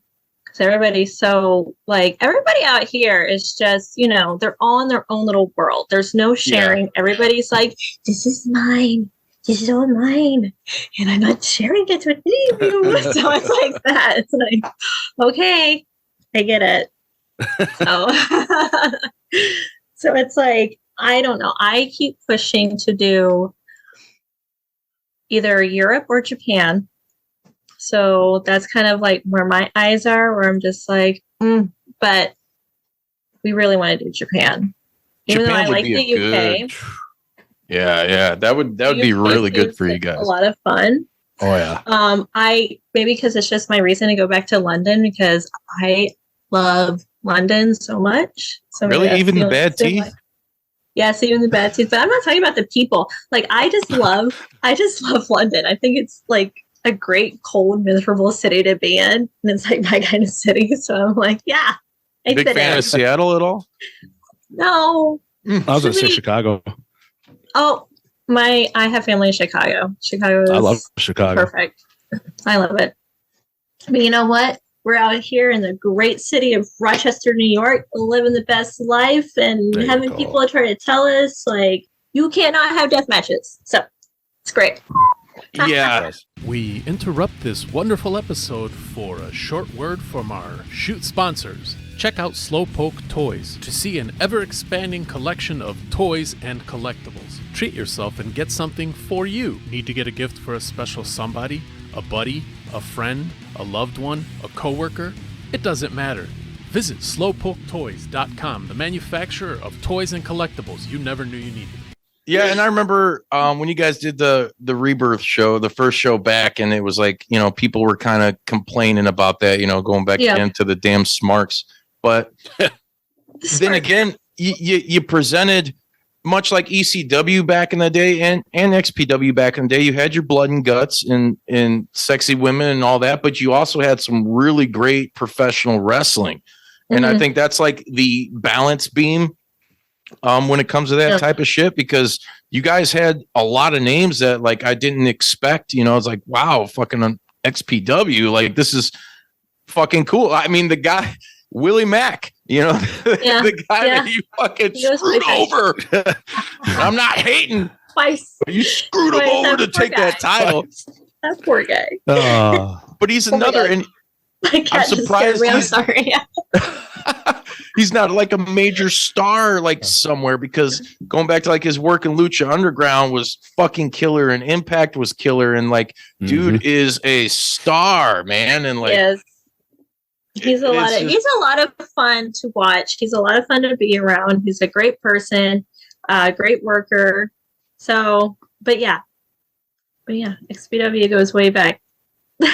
[SPEAKER 4] because everybody's so everybody out here is just, they're all in their own little world. There's no sharing. Yeah. Everybody's like, this is mine. This is all mine. And I'm not sharing it with any of you. So it's like that. It's like, okay, I get it. So it's like, I don't know. I keep pushing to do either Europe or Japan. So that's kind of like where my eyes are, where I'm just like, but we really want to do Japan. Even though I like the UK.
[SPEAKER 2] Yeah. That would be really good for you guys.
[SPEAKER 4] A lot of fun.
[SPEAKER 5] Oh yeah.
[SPEAKER 4] I maybe because it's just my reason to go back to London, because I love London so much. So
[SPEAKER 2] really, even the bad teeth?
[SPEAKER 4] Yes, even the bad teeth. But I'm not talking about the people. Like, I just love London. I think it's like a great, cold, miserable city to be in. And it's like my kind of city. So I'm like, yeah.
[SPEAKER 2] Big fan of Seattle at all?
[SPEAKER 4] No.
[SPEAKER 5] I was going to say Chicago.
[SPEAKER 4] Oh, I have family in Chicago. I
[SPEAKER 5] love Chicago.
[SPEAKER 4] Perfect. I love it. But you know what? We're out here in the great city of Rochester, New York, living the best life and having people try to tell us, like, you cannot have death matches. So it's great.
[SPEAKER 2] Yeah.
[SPEAKER 6] We interrupt this wonderful episode for a short word from our shoot sponsors. Check out Slowpoke Toys to see an ever-expanding collection of toys and collectibles. Treat yourself and get something for you. Need to get a gift for a special somebody, a buddy, a friend, a loved one, a coworker? It doesn't matter. Visit slowpoketoys.com, the manufacturer of toys and collectibles you never knew you needed.
[SPEAKER 2] Yeah, and I remember when you guys did the Rebirth show, the first show back, and it was like, people were kind of complaining about that, going back into the damn smarks. But then again, you presented much like ECW back in the day and XPW back in the day. You had your blood and guts and sexy women and all that, but you also had some really great professional wrestling. And I think that's like the balance beam when it comes to that type of shit, because you guys had a lot of names that like I didn't expect. It's like, wow, fucking XPW, like this is fucking cool. I mean, the guy Willie Mack, the guy that you fucking screwed over. I'm not hating.
[SPEAKER 4] Twice.
[SPEAKER 2] You screwed him over to take that title.
[SPEAKER 4] That poor guy.
[SPEAKER 2] But he's another, and I'm surprised.
[SPEAKER 4] I'm sorry.
[SPEAKER 2] He's not like a major star like somewhere, because going back to like his work in Lucha Underground was fucking killer and Impact was killer, and like dude is a star, man, and like
[SPEAKER 4] he's a lot of fun to watch. He's a lot of fun to be around. He's a great person, great worker. So, but yeah, XPW goes way back. Like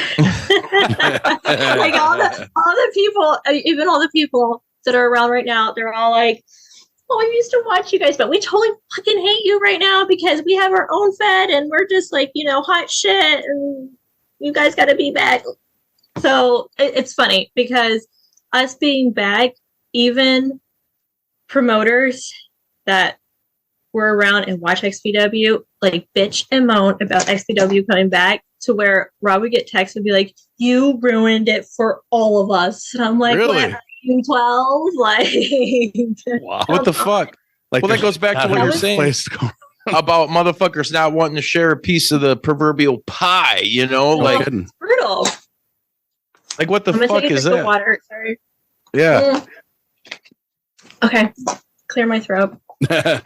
[SPEAKER 4] all the people, even all the people that are around right now, they're all like, I used to watch you guys, but we totally fucking hate you right now because we have our own fed and we're just like, hot shit, and you guys got to be back. So it's funny because us being back, even promoters that were around and watch XPW, like bitch and moan about XPW coming back, to where Rob would get texts and be like, you ruined it for all of us. And I'm like,
[SPEAKER 2] really?
[SPEAKER 4] 12, like,
[SPEAKER 2] wow. What the fuck? Like, well, that goes back to what you're saying. about motherfuckers not wanting to share a piece of the proverbial pie, you know? Like,
[SPEAKER 4] it's brutal.
[SPEAKER 2] Like, what the
[SPEAKER 4] I'm gonna
[SPEAKER 2] fuck
[SPEAKER 4] take a
[SPEAKER 2] is
[SPEAKER 4] sip of
[SPEAKER 2] that?
[SPEAKER 4] water. Sorry.
[SPEAKER 2] Yeah.
[SPEAKER 4] Okay. Clear my throat. But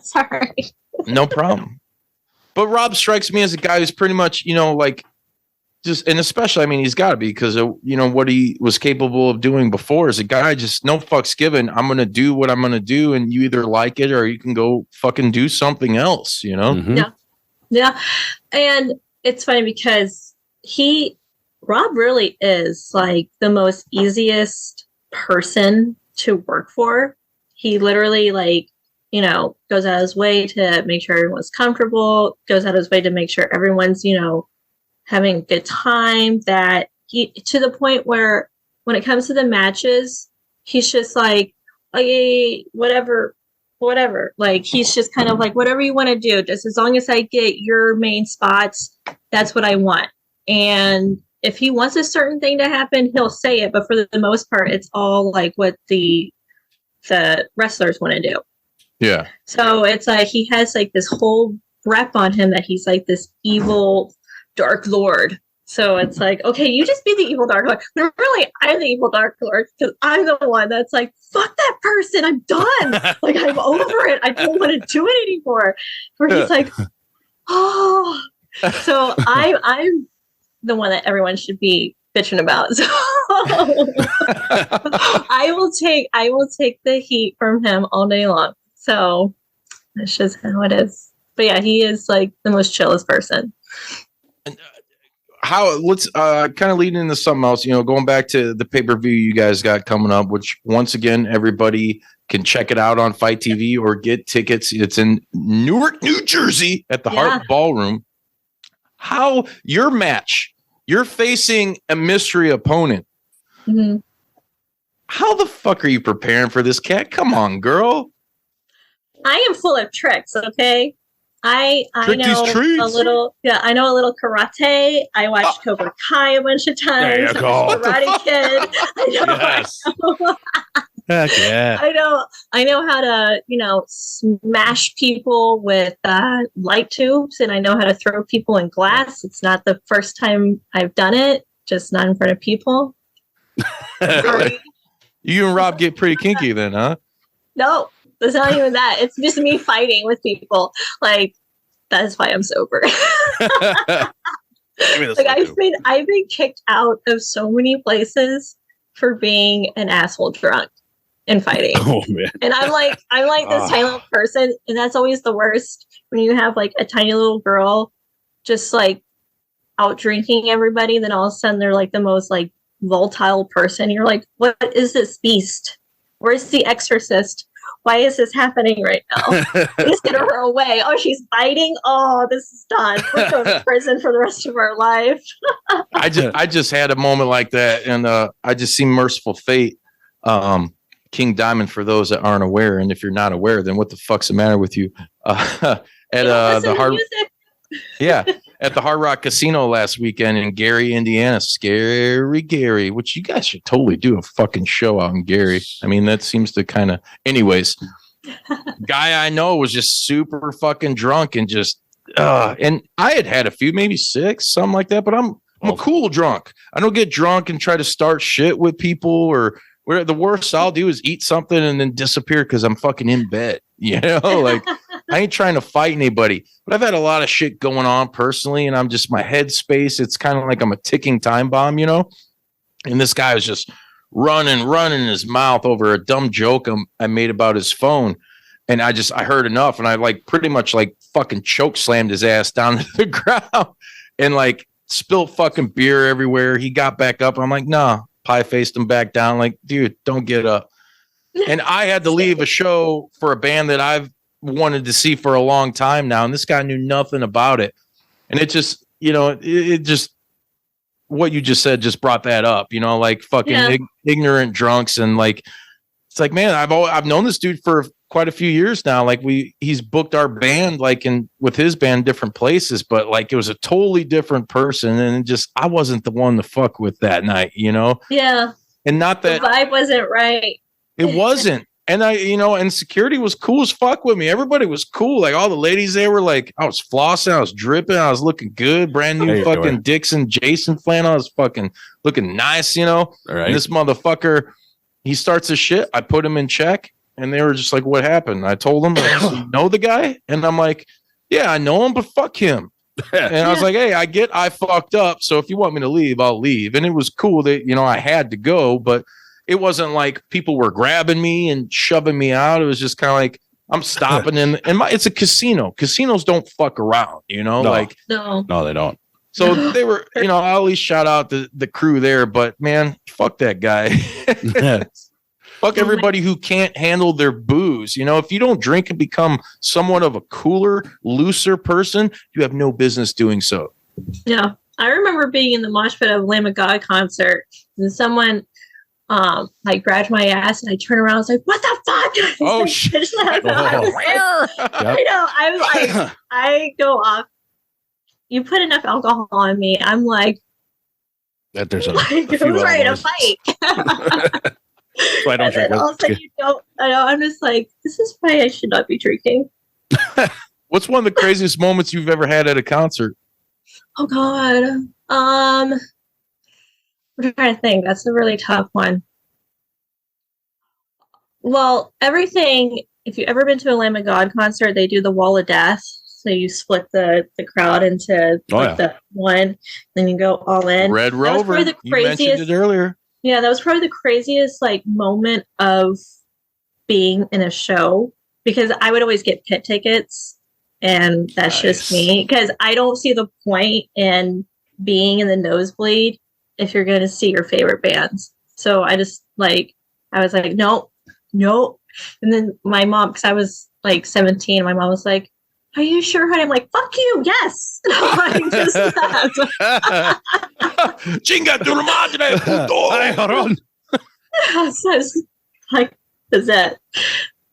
[SPEAKER 4] sorry.
[SPEAKER 2] No problem. But Rob strikes me as a guy who's pretty much, you know, like just, and especially, I mean, he's got to be because of, you know, what he was capable of doing before as a guy, just no fucks given. I'm going to do what I'm going to do. And you either like it or you can go fucking do something else, you know?
[SPEAKER 5] Mm-hmm.
[SPEAKER 4] Yeah. Yeah. And it's funny because Rob really is like the most easiest person to work for. He literally, like, you know, goes out of his way to make sure everyone's comfortable, goes out of his way to make sure everyone's, you know, having a good time, that he, to the point where when it comes to the matches, he's just like, oh, yeah, whatever. Like, he's just kind of like, whatever you want to do, just as long as I get your main spots, that's what I want. And if he wants a certain thing to happen, he'll say it. But for the most part, it's all like what the wrestlers want to do.
[SPEAKER 2] Yeah.
[SPEAKER 4] So it's like he has like this whole rep on him that he's like this evil Dark Lord. So it's like, okay, you just be the evil Dark Lord. But really, I'm the evil Dark Lord because I'm the one that's like, fuck that person. I'm done. Like, I'm over it. I don't want to do it anymore. Where he's like, oh. So I'm the one that everyone should be bitching about. So I will take the heat from him all day long. So that's just how it is. But yeah, he is like the most chillest person.
[SPEAKER 2] How, let's kind of lead into something else, you know, going back to the pay-per-view you guys got coming up, which once again, everybody can check it out on Fight TV or get tickets. It's in Newark, New Jersey at the Hart Ballroom. How your match, you're facing a mystery opponent.
[SPEAKER 4] Mm-hmm.
[SPEAKER 2] How the fuck are you preparing for this, Kat? Come on, girl.
[SPEAKER 4] I am full of tricks, okay? I know a little, I know a little karate. I watched Cobra Kai a bunch of times.
[SPEAKER 5] There you go.
[SPEAKER 4] Karate Kid.
[SPEAKER 5] Yes. Heck yeah.
[SPEAKER 4] I know how to, you know, smash people with light tubes, and I know how to throw people in glass. It's not the first time I've done it, just not in front of people.
[SPEAKER 2] You and Rob get pretty kinky then, huh?
[SPEAKER 4] No, it's not even that. It's just me fighting with people. Like, that's why I'm sober. Like, I've been kicked out of so many places for being an asshole drunk and fighting.
[SPEAKER 5] Oh man.
[SPEAKER 4] And I'm like this tiny little person, and that's always the worst when you have like a tiny little girl just like out drinking everybody, then all of a sudden they're like the most like volatile person. You're like, what is this beast? Where's the exorcist? Why is this happening right now? Please get her away. Oh, she's biting. Oh, this is done. We're going to prison for the rest of our life.
[SPEAKER 2] I just had a moment like that, and I just seen Merciful Fate, King Diamond, for those that aren't aware. And if you're not aware, then what the fuck's the matter with you? At the Hard Rock Casino last weekend in Gary, Indiana. Scary Gary, which you guys should totally do a fucking show out in Gary. I mean, that seems to kind of, anyways. Guy I know was just super fucking drunk and just, and I had a few, maybe 6, something like that. But I'm a cool drunk. I don't get drunk and try to start shit with people, or where the worst I'll do is eat something and then disappear because I'm fucking in bed. You know, like, I ain't trying to fight anybody, but I've had a lot of shit going on personally, and I'm just, my headspace, it's kind of like I'm a ticking time bomb, you know? And this guy was just running his mouth over a dumb joke I made about his phone. And I heard enough, and I like pretty much like fucking choke slammed his ass down to the ground and like spilled fucking beer everywhere. He got back up. I'm like, nah, pie faced him back down. Like, dude, don't get up. And I had to leave a show for a band that I've wanted to see for a long time now. And this guy knew nothing about it. And it just, you know, it just, what you just said just brought that up, you know, like fucking ignorant drunks. And like, it's like, man, I've known this dude for quite a few years now. Like he's booked our band, like with his band, different places, but like it was a totally different person. And just, I wasn't the one to fuck with that night, you know?
[SPEAKER 4] Yeah.
[SPEAKER 2] And not that
[SPEAKER 4] the vibe wasn't right.
[SPEAKER 2] It wasn't. And and security was cool as fuck with me. Everybody was cool. Like all the ladies there were like, I was flossing, I was dripping, I was looking good. Brand new fucking Dixon Jason flannel. I was fucking looking nice, All right. And this motherfucker, he starts his shit. I put him in check, and they were just like, "What happened?" I told them, like, "So you know the guy?" And I'm like, "Yeah, I know him, but fuck him." And I was like, "Hey, I fucked up. So if you want me to leave, I'll leave." And it was cool that I had to go, but it wasn't like people were grabbing me and shoving me out. It was just kind of like I'm stopping it's a casino. Casinos don't fuck around,
[SPEAKER 5] No, they don't.
[SPEAKER 2] So they were, I always shout out the crew there, but man, fuck that guy. Fuck everybody who can't handle their booze. If you don't drink and become somewhat of a cooler, looser person, you have no business doing so.
[SPEAKER 4] Yeah. I remember being in the mosh pit of a Lamb of God concert, and someone grabbed my ass, and I turned around. I was like, "What the fuck?"
[SPEAKER 2] Oh shit!
[SPEAKER 4] I know. I go off. You put enough alcohol on me, I'm like,
[SPEAKER 5] that there's a
[SPEAKER 4] ready to fight.
[SPEAKER 5] So I don't drink.
[SPEAKER 4] Also, I'm just like, this is why I should not be drinking.
[SPEAKER 2] What's one of the craziest moments you've ever had at a concert?
[SPEAKER 4] Oh God. I'm trying to think. That's a really tough one. Well, everything, if you've ever been to a Lamb of God concert, they do the wall of death. So you split the crowd into the one, then you go all in.
[SPEAKER 2] Red Rover. You mentioned it earlier.
[SPEAKER 4] Yeah, that was probably the craziest moment of being in a show, because I would always get pit tickets, and that's just me, because I don't see the point in being in the nosebleed if you're going to see your favorite bands. So I just I was like, no. And then my mom, because I was 17, my mom was like, "Are you sure, honey?" I'm like, "Fuck you, yes." Just that.
[SPEAKER 2] Chinga tu madre, puto.
[SPEAKER 4] So I was like, "Is that?"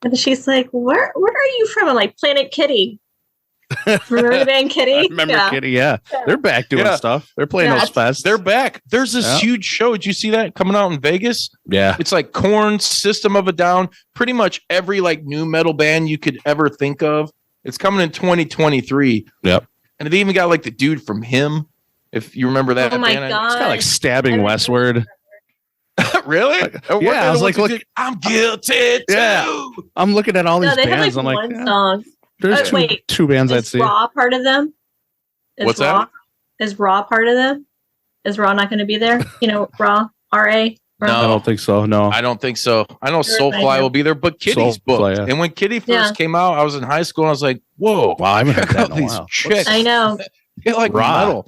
[SPEAKER 4] And she's like, "Where are you from?" I'm like, "Planet Kitty." Remember the band Kitty?
[SPEAKER 5] I remember Kitty, yeah. They're back doing stuff. They're playing those fests.
[SPEAKER 2] They're back. There's this huge show. Did you see that coming out in Vegas?
[SPEAKER 5] Yeah.
[SPEAKER 2] It's like Korn, System of a Down, pretty much every new metal band you could ever think of. It's coming in 2023.
[SPEAKER 5] Yep.
[SPEAKER 2] And they even got the dude from Him, if you remember that.
[SPEAKER 4] Oh my
[SPEAKER 2] band.
[SPEAKER 4] God.
[SPEAKER 5] It's kind of stabbing westward.
[SPEAKER 2] Really?
[SPEAKER 5] Yeah, I was like, look,
[SPEAKER 2] I'm guilty too.
[SPEAKER 5] Yeah. I'm looking at all these
[SPEAKER 4] they
[SPEAKER 5] bands.
[SPEAKER 4] have
[SPEAKER 5] I'm
[SPEAKER 4] one song.
[SPEAKER 5] There's two bands I'd see.
[SPEAKER 4] Is Raw part of them?
[SPEAKER 2] What's
[SPEAKER 4] Raw,
[SPEAKER 2] that?
[SPEAKER 4] Is Raw part of them? Is Raw not going to be there? Raw, R-A?
[SPEAKER 2] No,
[SPEAKER 5] I don't think so. No,
[SPEAKER 2] I don't think so. I know Soulfly will be there, but Kitty's booked. And when Kitty first came out, I was in high school, and I was like, "Whoa,
[SPEAKER 5] wow, I haven't heard that in a while."
[SPEAKER 2] Chicks.
[SPEAKER 4] I know.
[SPEAKER 2] They like
[SPEAKER 5] Raw.
[SPEAKER 2] metal.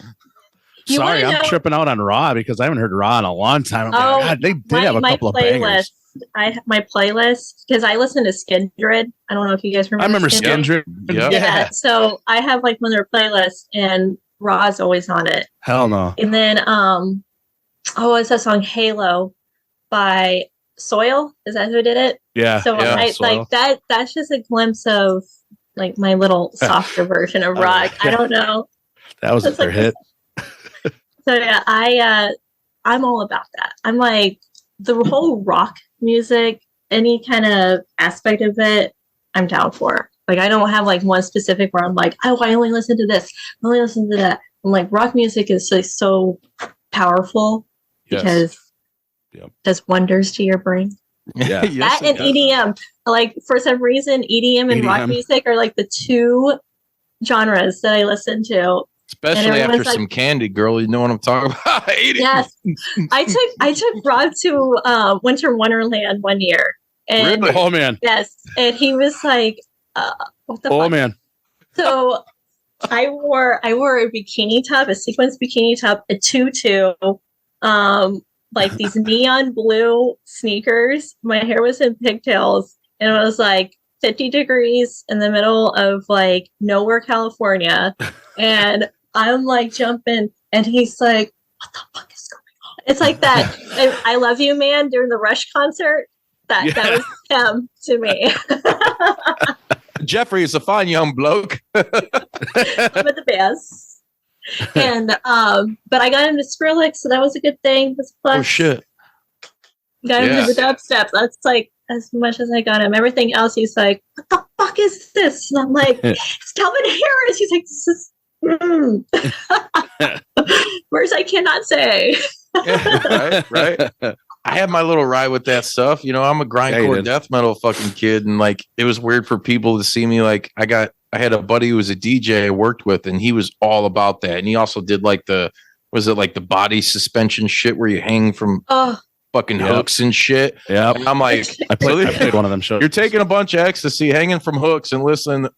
[SPEAKER 5] Sorry, I'm tripping out on Raw because I haven't heard Raw in a long time. God, they did have a couple of bangers.
[SPEAKER 4] I have my playlist, because I listen to Skindred. I don't know if you guys remember.
[SPEAKER 5] I remember Skindred.
[SPEAKER 2] Yeah.
[SPEAKER 4] So I have one of their playlists, and Raw's always on it.
[SPEAKER 5] Hell no.
[SPEAKER 4] And then it's that song Halo by Soil. Is that who did it?
[SPEAKER 5] Yeah.
[SPEAKER 4] So that. That's just a glimpse of my little softer version of rock. I don't know.
[SPEAKER 5] That was their hit.
[SPEAKER 4] So yeah, I'm all about that. I'm like, the whole rock music, any kind of aspect of it, I'm down for. I don't have one specific where I'm like, oh, I only listen to this, I only listen to that. I'm like, rock music is so powerful because it does wonders to your brain.
[SPEAKER 5] Yeah.
[SPEAKER 4] That and EDM. For some reason, EDM and rock music are the two genres that I listen to.
[SPEAKER 2] Especially after some candy, girl. You know what I'm talking about?
[SPEAKER 4] Yes. I took Rob to Winter Wonderland one year. And
[SPEAKER 2] really?
[SPEAKER 5] Oh, man.
[SPEAKER 4] Yes. And he was like, what the fuck?
[SPEAKER 5] Oh, man.
[SPEAKER 4] So I wore a bikini top, a sequence bikini top, a tutu, these neon blue sneakers. My hair was in pigtails, and it was 50 degrees in the middle of nowhere, California. And I'm jumping, and he's like, what the fuck is going on? It's like that I Love You Man during the Rush concert. That was him to me.
[SPEAKER 2] Jeffrey is a fine young bloke.
[SPEAKER 4] I'm at the best. And but I got into Skrillex, so that was a good thing. That's a plus.
[SPEAKER 2] Oh shit.
[SPEAKER 4] Got into the dubstep. That's as much as I got him. Everything else, he's like, "What the fuck is this?" And I'm like, "It's Calvin Harris." He's like, "This is words I cannot say."
[SPEAKER 2] right. I had my little ride with that stuff. You know, I'm a grindcore death metal fucking kid, and like it was weird for people to see me. Like I had a buddy who was a DJ I worked with, and he was all about that. And he also did like the body suspension shit where you hang from fucking hooks and shit. Yeah, and I'm like,
[SPEAKER 5] I played one of them shows.
[SPEAKER 2] You're taking a bunch of ecstasy, hanging from hooks, and listening
[SPEAKER 5] to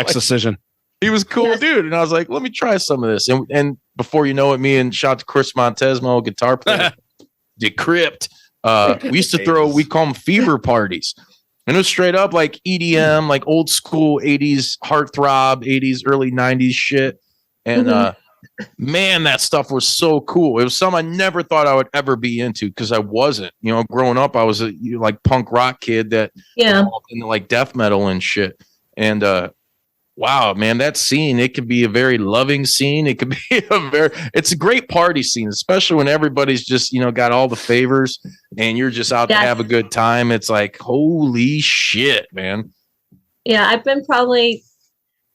[SPEAKER 5] Excision.
[SPEAKER 2] He was cool, dude, and I was like, let me try some of this. And before you know it, me and shout to Chris Montesmo, guitar player, Decrypt. We used to throw, we call them fever parties. And it was straight up like EDM, like old school 80s heartthrob, 80s, early 90s shit. And man, that stuff was so cool. It was something I never thought I would ever be into because I wasn't. You know, growing up, I was a like punk rock kid that into like death metal and shit. And wow, man, that scene, it could be a very loving scene. It could be it's a great party scene, especially when everybody's just, you know, got all the favors and you're just out to have a good time. It's like, holy shit, man.
[SPEAKER 4] Yeah, I've been probably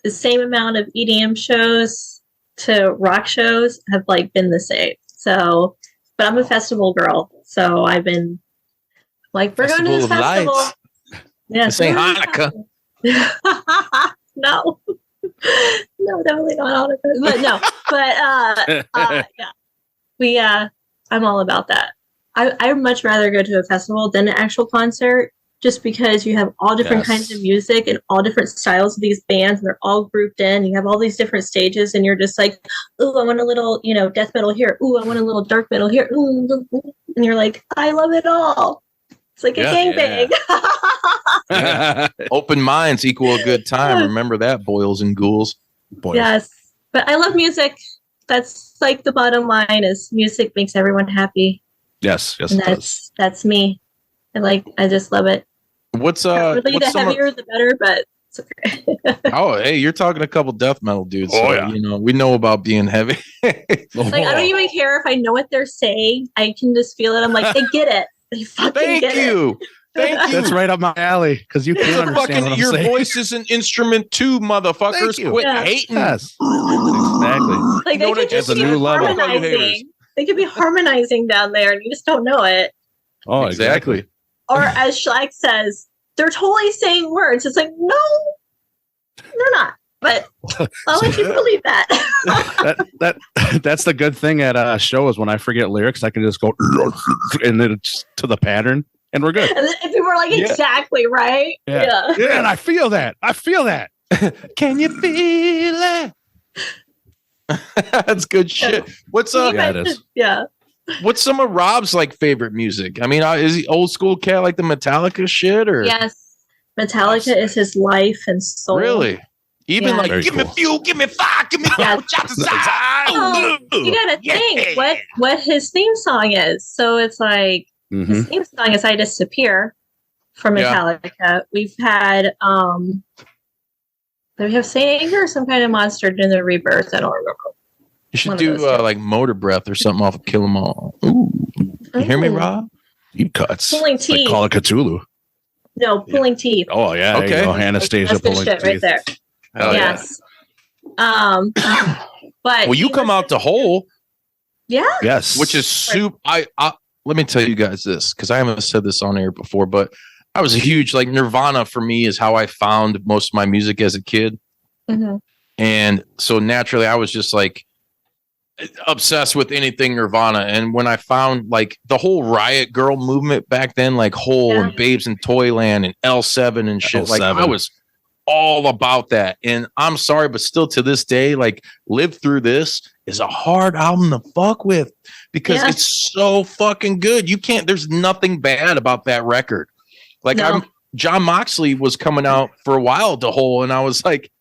[SPEAKER 4] the same amount of EDM shows to rock shows have like been the same. So, but I'm a festival girl. So I've been like, we're going to this festival. Yeah,
[SPEAKER 2] this ain't Hanukkah.
[SPEAKER 4] No, definitely not all of it. But no, I'm all about that. I'd much rather go to a festival than an actual concert, just because you have all different kinds of music and all different styles of these bands, and they're all grouped in. You have all these different stages, and you're just like, ooh, I want a little, you know, death metal here. Ooh, I want a little dark metal here. Ooh, and you're like, I love it all. It's like a gangbang.
[SPEAKER 2] Open minds equal a good time. Remember that, boils and ghouls.
[SPEAKER 4] Yes, but I love music. That's like the bottom line is music makes everyone happy.
[SPEAKER 5] Yes,
[SPEAKER 4] and that's me. I just love it.
[SPEAKER 2] What's
[SPEAKER 4] really the heavier the better, but it's okay.
[SPEAKER 2] Oh, hey, you're talking a couple death metal dudes. So, you know, we know about being heavy.
[SPEAKER 4] Like I don't even care if I know what they're saying. I can just feel it. I'm like, they get it. They fucking get it.
[SPEAKER 2] Thank you.
[SPEAKER 5] That's right up my alley because you can't understand what I'm
[SPEAKER 2] your
[SPEAKER 5] saying.
[SPEAKER 2] Voice is an instrument too, motherfuckers. Quit hating.
[SPEAKER 5] Yes, exactly.
[SPEAKER 4] Like they could just be harmonizing. They could be harmonizing down there, and you just don't know it.
[SPEAKER 5] Oh, exactly.
[SPEAKER 4] Or as SHLAK says, they're totally saying words. It's like, no, they're not. But I'll let you believe that.
[SPEAKER 5] That's the good thing at shows. When I forget lyrics, I can just go and then it's to the pattern. And we're good. And
[SPEAKER 4] people are like, exactly, right?
[SPEAKER 5] Yeah. And I feel that.
[SPEAKER 2] Can you feel it? That's good shit. What's up? What's some of Rob's like favorite music? I mean, is he old school cat like the Metallica shit or?
[SPEAKER 4] Yes. Metallica is his life and soul.
[SPEAKER 2] Really? Even like, very give me fuel, give me fire, give me power, shout to side.
[SPEAKER 4] You gotta think what his theme song is. So it's like, his theme song is I Disappear from Metallica. We've had do we have Saint Anger or some kind of monster in the Rebirth? I don't remember.
[SPEAKER 2] You should do like Motor Breath or something off of Kill 'Em All. Ooh. You hear me, Rob?
[SPEAKER 5] Deep cuts.
[SPEAKER 4] Pulling teeth.
[SPEAKER 5] Like Call of Cthulhu.
[SPEAKER 4] No, pulling teeth.
[SPEAKER 5] Oh yeah. Okay. Anastasia
[SPEAKER 4] that's
[SPEAKER 5] pulling
[SPEAKER 4] shit
[SPEAKER 5] teeth.
[SPEAKER 4] right there.
[SPEAKER 2] Hell
[SPEAKER 4] yes. But
[SPEAKER 2] well, you come out to Hole.
[SPEAKER 4] Yeah.
[SPEAKER 5] Yes.
[SPEAKER 2] Which is soup. I let me tell you guys this because I haven't said this on air before, but I was a huge like Nirvana for me is how I found most of my music as a kid. And so naturally I was just like obsessed with anything Nirvana. And when I found like the whole Riot Girl movement back then, like Hole and Babes in Toyland and L7 and shit, like I was all about that. And I'm sorry, but still to this day, like Live Through This is a hard album to fuck with because it's so fucking good. You can't, there's nothing bad about that record. Like John Moxley was coming out for a while to Hole, and I was like,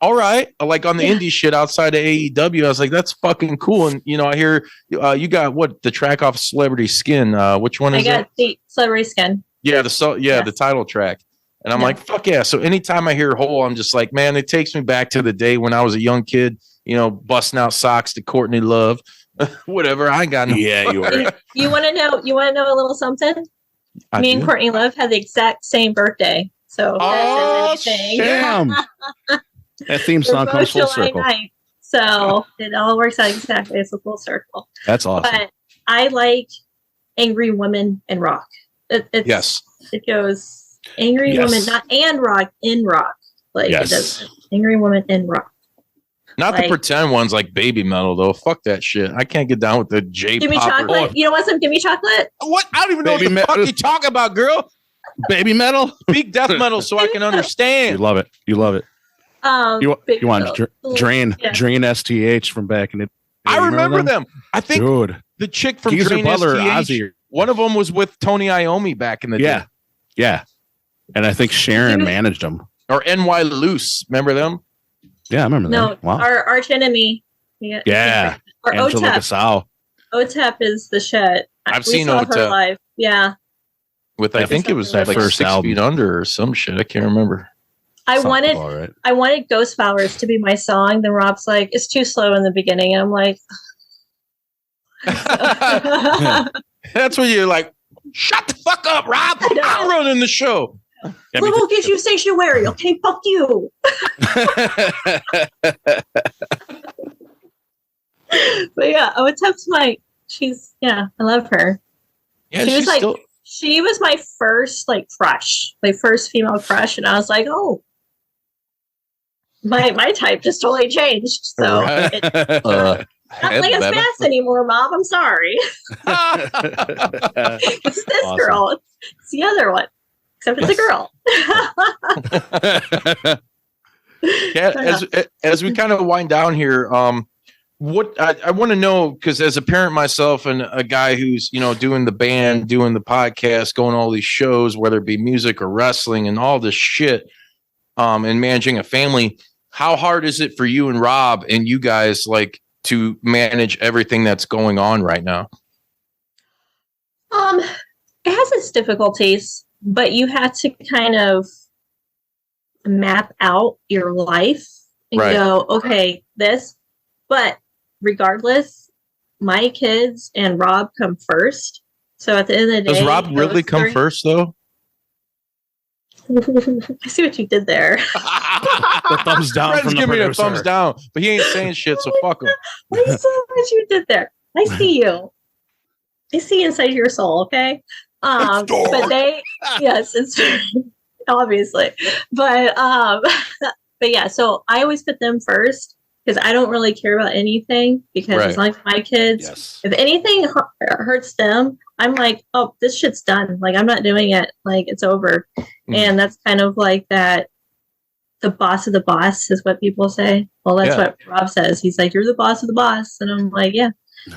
[SPEAKER 2] all right, like on the indie shit outside of AEW, I was like, that's fucking cool. And you know, I hear you got the track off Celebrity Skin. Which one is it? I got
[SPEAKER 4] the Celebrity Skin.
[SPEAKER 2] Yeah, the title track. And I'm like, fuck yeah. So anytime I hear Hole, I'm just like, man, it takes me back to the day when I was a young kid, you know, busting out socks to Courtney Love. Whatever. I ain't got no.
[SPEAKER 5] Yeah, you were.
[SPEAKER 4] You want to know a little something? Me and Courtney Love had the exact same birthday. So if that says anything.
[SPEAKER 5] Damn. That theme song comes full circle.
[SPEAKER 4] 9th, so it all works out exactly. It's a full circle.
[SPEAKER 5] That's awesome.
[SPEAKER 4] But I like angry women and rock.
[SPEAKER 2] Yes.
[SPEAKER 4] It goes angry woman, not and rock, in rock. Like it does angry woman in rock.
[SPEAKER 2] Not the pretend ones like baby metal though. Fuck that shit. I can't get down with the J.
[SPEAKER 4] Give me chocolate. You don't want some? Give me chocolate.
[SPEAKER 2] What? I don't even know what the fuck you talking about, girl.
[SPEAKER 5] Baby metal?
[SPEAKER 2] Speak death metal so I can understand.
[SPEAKER 5] You love it. You love it. You want Drain STH from back in the day.
[SPEAKER 2] I remember them. I think the chick from Drain STH, one of them was with Tony Iommi back in the day.
[SPEAKER 5] Yeah. And I think Sharon managed them.
[SPEAKER 2] Or NY Loose. Remember them?
[SPEAKER 5] Yeah, I remember them. Wow.
[SPEAKER 4] Our arch enemy.
[SPEAKER 5] Yeah.
[SPEAKER 4] Or OTEP. OTEP is the shit.
[SPEAKER 2] I've seen OTEP
[SPEAKER 4] live. Yeah.
[SPEAKER 2] With I think it was like first 6 Feet Under or some shit. I can't remember.
[SPEAKER 4] I wanted Ghost Flowers to be my song. Then Rob's like, it's too slow in the beginning. And I'm like,
[SPEAKER 2] that's when you're like, shut the fuck up, Rob. I'm running the show.
[SPEAKER 4] Little gives you sanctuary. Okay, fuck you. But yeah, OTEP's I love her.
[SPEAKER 2] Yeah,
[SPEAKER 4] she was my first crush, my first female crush, and I was like, oh, my type just totally changed. So not like it's fast anymore, Mom. I'm sorry. It's this girl. It's the other one, except it's a girl.
[SPEAKER 2] Yeah, as we kind of wind down here, what I want to know, because as a parent myself and a guy who's doing the band, doing the podcast, going to all these shows, whether it be music or wrestling and all this shit, and managing a family, how hard is it for you and Rob and you guys to manage everything that's going on right now?
[SPEAKER 4] It has its difficulties, but you have to kind of map out your life and go, okay, this, but regardless, my kids and Rob come first. So at the end of the day,
[SPEAKER 2] does Rob really come first though?
[SPEAKER 4] I see what you did there.
[SPEAKER 5] The thumbs down.
[SPEAKER 2] Fred's giving me a thumbs down, but he ain't saying shit, so fuck him.
[SPEAKER 4] I saw what you did there. I see you. I see inside your soul. Okay. But it's obviously, but yeah. So I always put them first because I don't really care about anything because as long as my kids, if anything hurts them, I'm like, oh, this shit's done. Like, I'm not doing it. Like, it's over. And that's kind of like that. The boss of the boss is what people say. Well, that's what Rob says. He's like, you're the boss of the boss. And I'm like, yeah.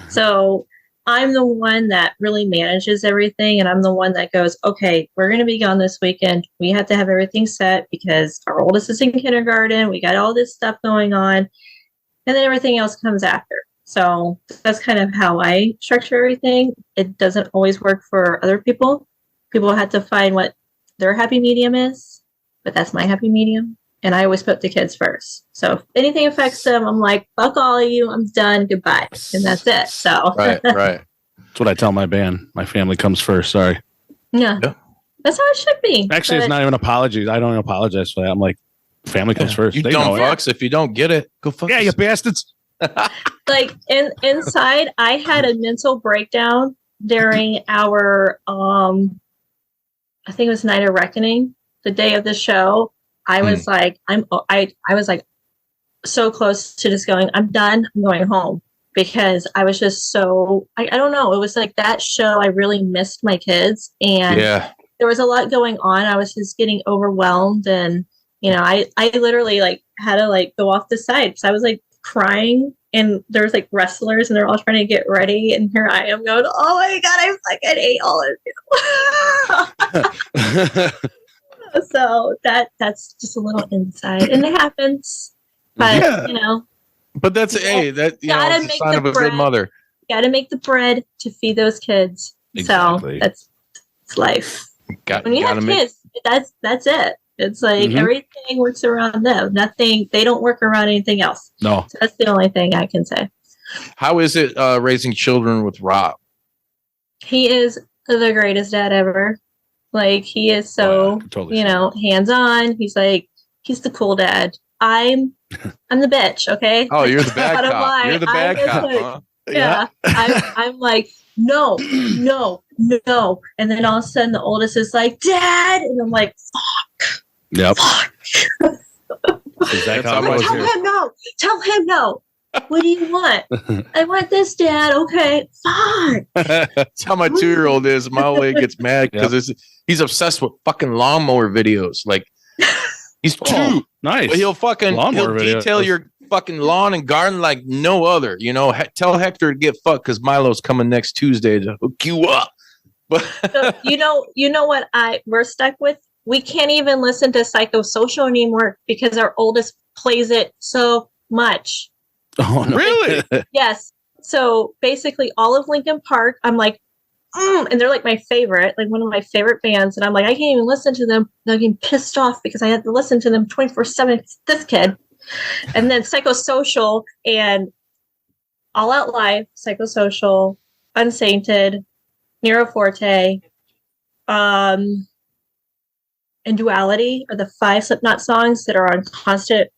[SPEAKER 4] So I'm the one that really manages everything. And I'm the one that goes, okay, we're going to be gone this weekend. We have to have everything set because our oldest is in kindergarten. We got all this stuff going on. And then everything else comes after. So that's kind of how I structure everything. It doesn't always work for other people. People have to find what their happy medium is, but that's my happy medium. And I always put the kids first. So if anything affects them, I'm like, fuck all of you. I'm done. Goodbye. And that's it. So
[SPEAKER 2] right.
[SPEAKER 5] That's what I tell my band. My family comes first. Sorry.
[SPEAKER 4] Yeah. That's how it should be.
[SPEAKER 5] Actually, it's not even apologies. I don't even apologize for that. I'm like, family comes first.
[SPEAKER 2] You dumb fucks. If you don't get it, go fuck.
[SPEAKER 5] Yeah, you bastards.
[SPEAKER 4] Like inside, I had a mental breakdown during our I think it was Night of Reckoning, the day of the show. I was like, I was like so close to just going, I'm done. I'm going home because I was just so I don't know. It was like that show. I really missed my kids, and there was a lot going on. I was just getting overwhelmed, and I literally had to go off the side because I was crying, and there was wrestlers, and they're all trying to get ready, and here I am going, oh my god, I fucking hate all of you. So that's just a little inside, and it happens, but
[SPEAKER 2] but that's it's a sign of a good mother. Got to make the bread to feed those kids. Exactly. So it's life. When you have kids, that's it. It's everything works around them. Nothing. They don't work around anything else. No. So that's the only thing I can say. How is it raising children with Rob? He is the greatest dad ever.
[SPEAKER 4] Like he is so,
[SPEAKER 5] totally
[SPEAKER 4] hands-on. He's like, he's the cool dad. I'm the bitch, okay?
[SPEAKER 2] Oh, you're the bad
[SPEAKER 4] Bottom
[SPEAKER 2] cop.
[SPEAKER 4] line,
[SPEAKER 2] You're the bad
[SPEAKER 4] I'm just
[SPEAKER 2] cop.
[SPEAKER 4] like,
[SPEAKER 2] Huh?
[SPEAKER 4] yeah. I'm like, no. And then all of a sudden the oldest is like, Dad, and I'm like,
[SPEAKER 5] Yep.
[SPEAKER 4] fuck.
[SPEAKER 5] Exactly how
[SPEAKER 2] Tell
[SPEAKER 5] it goes
[SPEAKER 4] Tell
[SPEAKER 5] here.
[SPEAKER 4] him no. Tell him no. What do you want? I want this, Dad. Okay, fine.
[SPEAKER 2] That's how my 2-year-old is. My old lady gets mad because he's obsessed with fucking lawnmower videos. Like he's 2.
[SPEAKER 5] Oh, nice.
[SPEAKER 2] But he'll detail your fucking lawn and garden like no other. Tell Hector to get fucked because Milo's coming next Tuesday to hook you up. But
[SPEAKER 4] So, you know what we're stuck with? We can't even listen to Psychosocial anymore because our oldest plays it so much.
[SPEAKER 5] Oh, no.
[SPEAKER 2] Really?
[SPEAKER 4] Yes. So basically all of Linkin Park, I'm like, and they're like my favorite, like one of my favorite bands. And I'm like, I can't even listen to them. And I'm getting pissed off because I had to listen to them 24/7. This kid. And then Psychosocial and All Out Live, Psychosocial, Unsainted, Nero Forte, and Duality are the 5 Slipknot songs that are on constant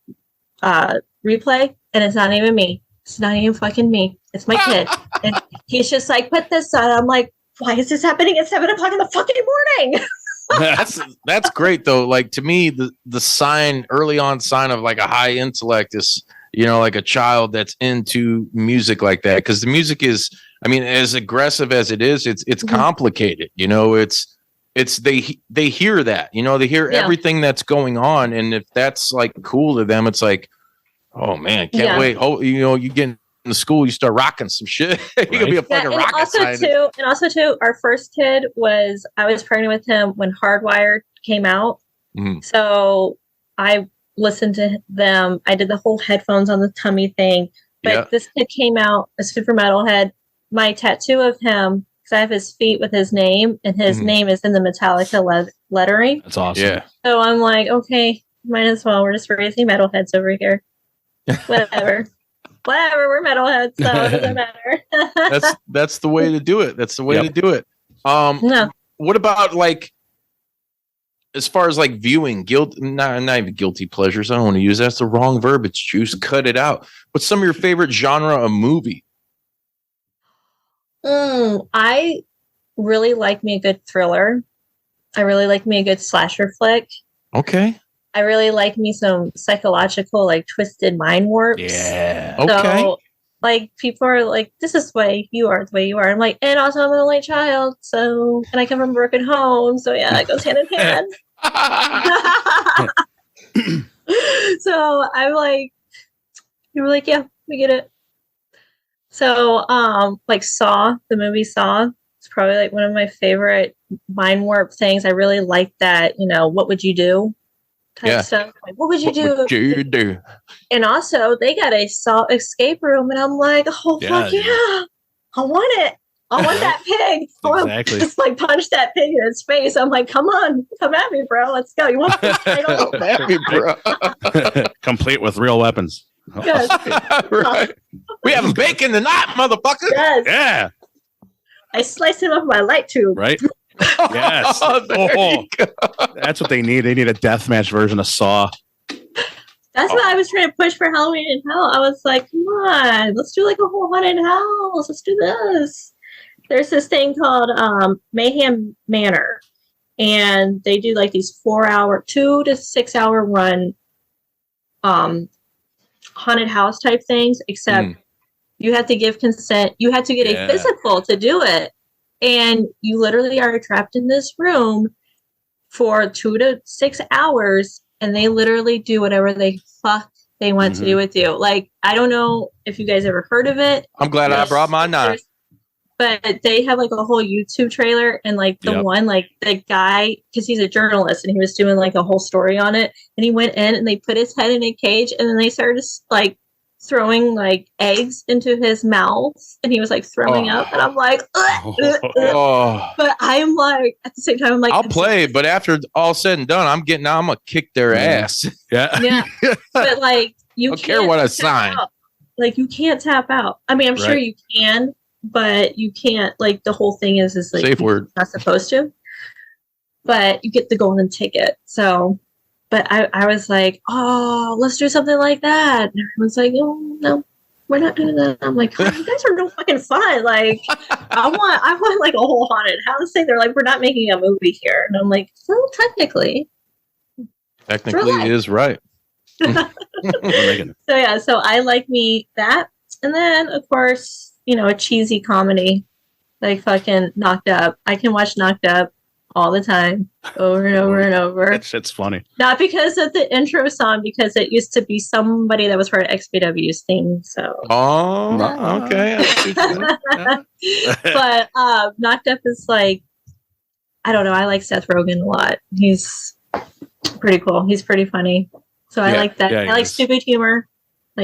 [SPEAKER 4] replay. And it's not even me. It's not even fucking me. It's my kid. And he's just like, put this on. I'm like, why is this happening at 7 o'clock in the fucking morning?
[SPEAKER 2] that's great though. Like to me, the early on sign of like a high intellect is, like a child that's into music like that. Because the music is, as aggressive as it is, it's complicated. They hear that. They hear everything that's going on, and if that's like cool to them, it's like, oh man, can't wait. Oh, you get in the school, you start rocking some shit. You're gonna be a fucking rocket scientist.
[SPEAKER 4] And also too, our first kid I was pregnant with him when Hardwired came out.
[SPEAKER 2] Mm.
[SPEAKER 4] So I listened to them. I did the whole headphones on the tummy thing. But this kid came out a super metalhead. My tattoo of him, because I have his feet with his name, and his name is in the Metallica lettering.
[SPEAKER 5] That's awesome.
[SPEAKER 2] Yeah.
[SPEAKER 4] So I'm like, okay, might as well. We're just raising metalheads over here. Whatever, we're metalheads, so it doesn't matter.
[SPEAKER 2] That's the way to do it. That's the way to do it.
[SPEAKER 4] No.
[SPEAKER 2] What about like, as far as like viewing not even guilty pleasures? I don't want to use that's the wrong verb. It's juice. Cut it out. What's some of your favorite genre of movie?
[SPEAKER 4] I really like me a good thriller. I really like me a good slasher flick.
[SPEAKER 2] Okay.
[SPEAKER 4] I really like me some psychological, like twisted mind warps.
[SPEAKER 5] Yeah.
[SPEAKER 2] Okay.
[SPEAKER 4] So, like, people are like, this is the way you are, the way you are. I'm like, and also I'm an only child, so, and I come from a broken home, so yeah, it goes hand in hand. So I'm like, you were like, yeah, we get it. So, like Saw, the movie Saw, it's probably like one of my favorite mind warp things. I really like that, what would you do? Type stuff. Like, what would you do? And also, they got a Saw escape room, and I'm like, oh fuck yeah, I want it. I want that pig. I want to just like punch that pig in its face. I'm like, come on, come at me, bro. Let's go. You want this title?
[SPEAKER 2] Come at me, bro.
[SPEAKER 5] Complete with real weapons.
[SPEAKER 4] Yes.
[SPEAKER 2] Right. We have bacon tonight, motherfucker.
[SPEAKER 4] Yes.
[SPEAKER 5] Yeah.
[SPEAKER 4] I sliced him up with my light tube.
[SPEAKER 5] Right. Yes. That's what they need. They need a deathmatch version of Saw.
[SPEAKER 4] That's what I was trying to push for Halloween in Hell. I was like, come on, let's do like a whole haunted house. Let's do this. There's this thing called Mayhem Manor. And they do like these 2 to 6 hour run haunted house type things, except you have to give consent. You have to get a physical to do it. And you literally are trapped in this room for 2 to 6 hours, and they literally do whatever they want to do with you. Like, I don't know if you guys ever heard of it.
[SPEAKER 2] I'm glad I brought my knife.
[SPEAKER 4] But they have like a whole YouTube trailer, and like the one, like the guy, because he's a journalist and he was doing like a whole story on it, and he went in and they put his head in a cage, and then they started like throwing like eggs into his mouth, and he was like throwing up, and I'm like, but I'm like, at the same time, I'm like,
[SPEAKER 2] I'll play, but after all said and done, I'm gonna kick their ass.
[SPEAKER 5] Yeah.
[SPEAKER 4] But like, you
[SPEAKER 2] don't care what I sign.
[SPEAKER 4] Like, you can't tap out. I mean, I'm sure you can, but you can't. Like, the whole thing is like
[SPEAKER 2] safe word.
[SPEAKER 4] Not supposed to. but you get the golden ticket. So, but I was like, oh, let's do something like that. And everyone's like, oh, no, we're not doing that. I'm like, oh, you guys are no fucking fun. Like, I want like a whole haunted house thing. They're like, we're not making a movie here. And I'm like, well, technically
[SPEAKER 2] Technically is right.
[SPEAKER 4] So yeah, so I like me that. And then of course, you know, a cheesy comedy like fucking Knocked Up. I can watch Knocked Up all the time, over and over and over.
[SPEAKER 5] That shit's funny.
[SPEAKER 4] Not because of the intro song, because it used to be somebody that was part of XPW's theme. So
[SPEAKER 2] okay.
[SPEAKER 4] But Knocked Up is like, I don't know, I like Seth Rogen a lot. He's pretty cool. He's pretty funny. So I like that. I like stupid humor.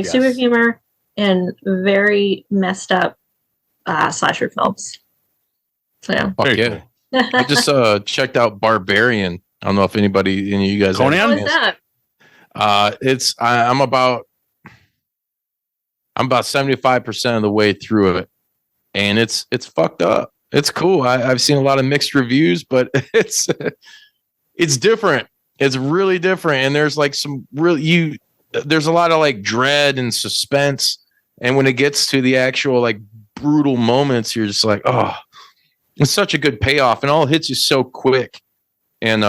[SPEAKER 4] Stupid humor and very messed up slasher films. So yeah.
[SPEAKER 2] Cool. I just checked out Barbarian. I don't know if any of you guys
[SPEAKER 5] Conan?
[SPEAKER 4] What's that?
[SPEAKER 2] I'm about 75% of the way through it, and it's fucked up. It's cool. I've seen a lot of mixed reviews, but it's different. It's really different, and there's like there's a lot of like dread and suspense, and when it gets to the actual like brutal moments, you're just like, oh, it's such a good payoff, and all it hits you so quick. And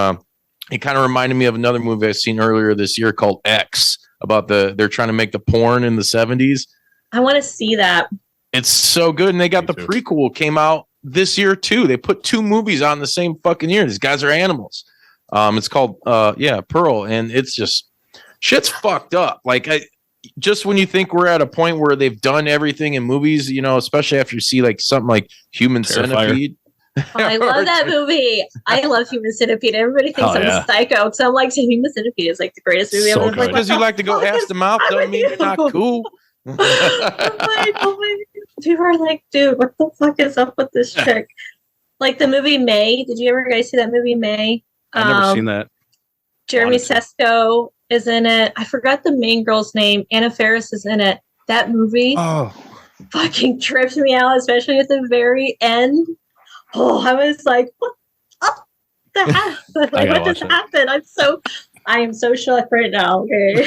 [SPEAKER 2] it kind of reminded me of another movie I've seen earlier this year called X, about they're trying to make the porn in the 70s.
[SPEAKER 4] I want to see that.
[SPEAKER 2] It's so good, and they got the prequel came out this year too. They put 2 movies on the same fucking year. These guys are animals. It's called Pearl, and it's just shit's fucked up. Like just when you think we're at a point where they've done everything in movies, you know, especially after you see like something like Human Centipede.
[SPEAKER 4] Oh, I love that movie. I love Human Centipede. Everybody thinks I'm a psycho, so I'm like, Human Centipede is like the greatest movie ever.
[SPEAKER 2] Like, because you like to go ass to mouth doesn't mean it's not cool.
[SPEAKER 4] I'm like, oh my God. People are like, dude, what the fuck is up with this chick? Like the movie May. Did you ever guys see that movie May?
[SPEAKER 5] I've never seen that.
[SPEAKER 4] Jeremy Sesko is in it. I forgot the main girl's name. Anna Faris is in it. That movie fucking trips me out, especially at the very end. Oh, I was like, what the heck? Like, what just happened? I am so shook right now. Okay.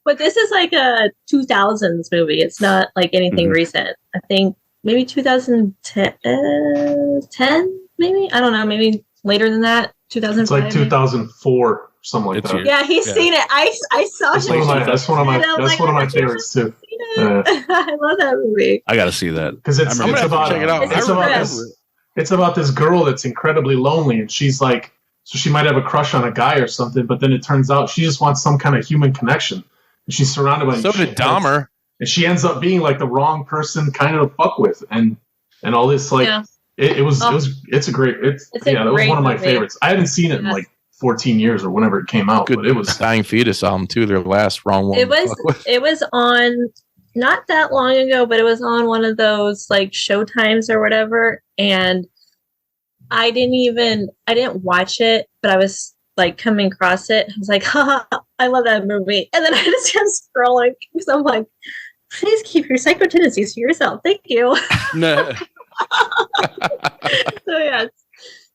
[SPEAKER 4] But this is like a 2000s movie. It's not like anything recent. I think maybe 2010, maybe? I don't know. Maybe later than that. 2005.
[SPEAKER 7] It's like 2004, something like that.
[SPEAKER 4] Yeah, he's seen it. I saw it.
[SPEAKER 7] That's one of my favorites too.
[SPEAKER 4] I love that movie.
[SPEAKER 5] I got to see that
[SPEAKER 7] because it's about
[SPEAKER 2] check it out.
[SPEAKER 7] It's about this girl that's incredibly lonely, and she's like, so she might have a crush on a guy or something, but then it turns out she just wants some kind of human connection, and she's surrounded by.
[SPEAKER 2] So did Dahmer,
[SPEAKER 7] and she ends up being like the wrong person, kind of to fuck with, and all this like. Yeah. That was one of my favorites. I haven't seen it in like 14 years or whenever it came out.
[SPEAKER 2] Good,
[SPEAKER 7] but it was
[SPEAKER 2] Dying Fetus album too. Their last wrong one.
[SPEAKER 4] It was on not that long ago, but it was on one of those like Showtimes or whatever. And I didn't watch it, but I was like coming across it. I was like, haha, I love that movie. And then I just kept scrolling because I'm like, please keep your psycho tendencies to yourself. Thank you. No. So yeah,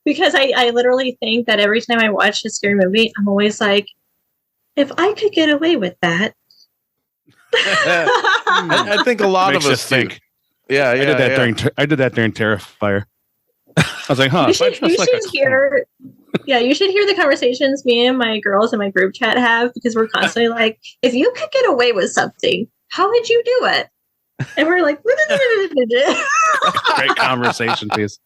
[SPEAKER 4] because I literally think that every time I watch a scary movie, I'm always like, if I could get away with that.
[SPEAKER 2] I think a lot of us think. Yeah,
[SPEAKER 5] I did that during Terrifier. I was like, huh.
[SPEAKER 4] You should hear the conversations me and my girls in my group chat have, because we're constantly like, if you could get away with something, how would you do it? And we're like,
[SPEAKER 5] great conversation piece.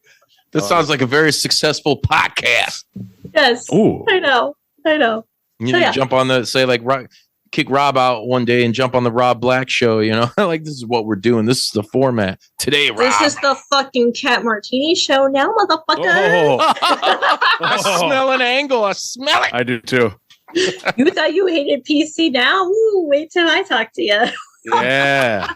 [SPEAKER 2] This sounds like a very successful podcast.
[SPEAKER 4] Yes.
[SPEAKER 5] Ooh.
[SPEAKER 4] I know.
[SPEAKER 2] You need to jump on kick Rob out one day and jump on the Rob Black show, you know? Like, this is what we're doing. This is the format. Today, Rob.
[SPEAKER 4] This is the fucking Kat Martini show now, motherfucker.
[SPEAKER 2] I smell an angle. I smell it.
[SPEAKER 5] I do too.
[SPEAKER 4] You thought you hated PC now? Ooh, wait till I talk to you.
[SPEAKER 5] Yeah.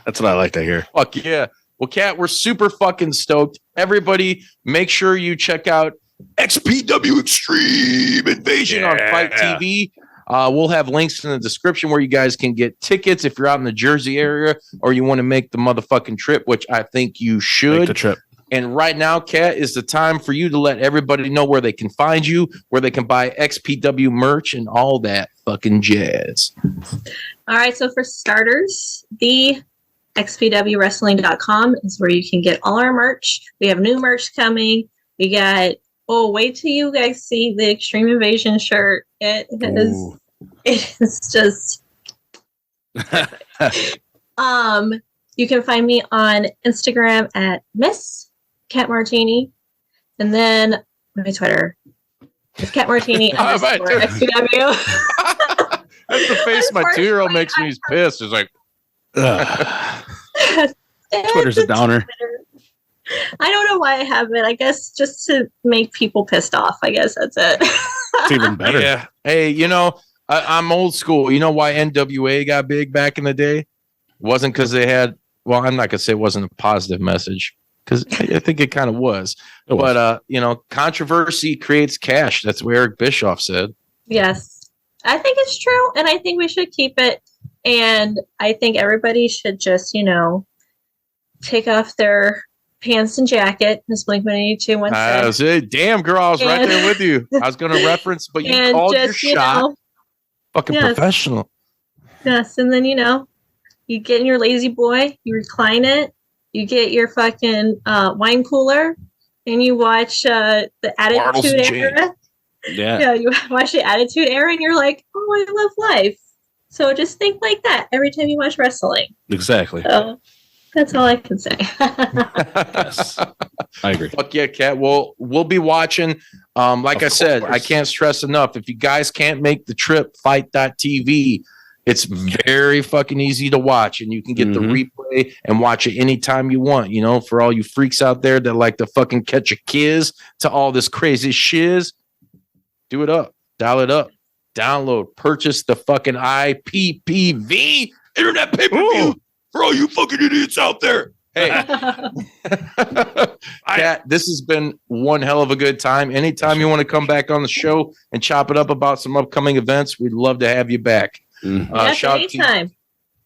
[SPEAKER 5] That's what I like to hear.
[SPEAKER 2] Fuck yeah. Well, Kat, we're super fucking stoked. Everybody, make sure you check out XPW Xtreme Invasion on Fite TV. We'll have links in the description where you guys can get tickets if you're out in the Jersey area or you want to make the motherfucking trip, which I think you should.
[SPEAKER 5] Make the trip.
[SPEAKER 2] And right now, Kat, is the time for you to let everybody know where they can find you, where they can buy XPW merch and all that fucking jazz.
[SPEAKER 4] All right. So for starters, the xpwwrestling.com is where you can get all our merch. We have new merch coming. We got, wait till you guys see the Xtreme Invasion shirt. It is just you can find me on Instagram at Miss Kat Martini, and then my Twitter is Kat Martini XPW.
[SPEAKER 2] That's the face my 2-year-old makes me. He's pissed. It's like
[SPEAKER 5] Twitter's a downer.
[SPEAKER 4] I don't know why I have it. I guess just to make people pissed off. I guess that's it.
[SPEAKER 5] It's even better.
[SPEAKER 2] Yeah. Hey, I'm old school. You know why NWA got big back in the day? It wasn't because they had. Well, I'm not gonna say it wasn't a positive message because I think it kind of was. But controversy creates cash. That's what Eric Bischoff said.
[SPEAKER 4] Yes, I think it's true, and I think we should keep it. And I think everybody should just, take off their pants and jacket, as Blink-182 once said.
[SPEAKER 2] Damn, girl, I was right there with you. I was going to reference, but you called your shot. Fucking professional.
[SPEAKER 4] Yes, and then, you get in your lazy boy, you recline it, you get your fucking wine cooler, and you watch the Attitude Era. Yeah, you watch the Attitude Era, and you're like, oh, I love life. So just think like that every time you watch wrestling.
[SPEAKER 5] Exactly.
[SPEAKER 4] So that's all I can say.
[SPEAKER 5] Yes, I agree.
[SPEAKER 2] Fuck yeah, Kat. Well, we'll be watching. Like I said, I can't stress enough. If you guys can't make the trip, Fite.tv. It's very fucking easy to watch, and you can get the replay and watch it anytime you want. For all you freaks out there that like to fucking catch a kiss to all this crazy shiz, do it up, dial it up, download, purchase the fucking IPPV internet pay-per-view for all you fucking idiots out there. Hey, Kat, this has been one hell of a good time. Anytime you want to come back on the show and chop it up about some upcoming events, we'd love to have you back.
[SPEAKER 4] Anytime.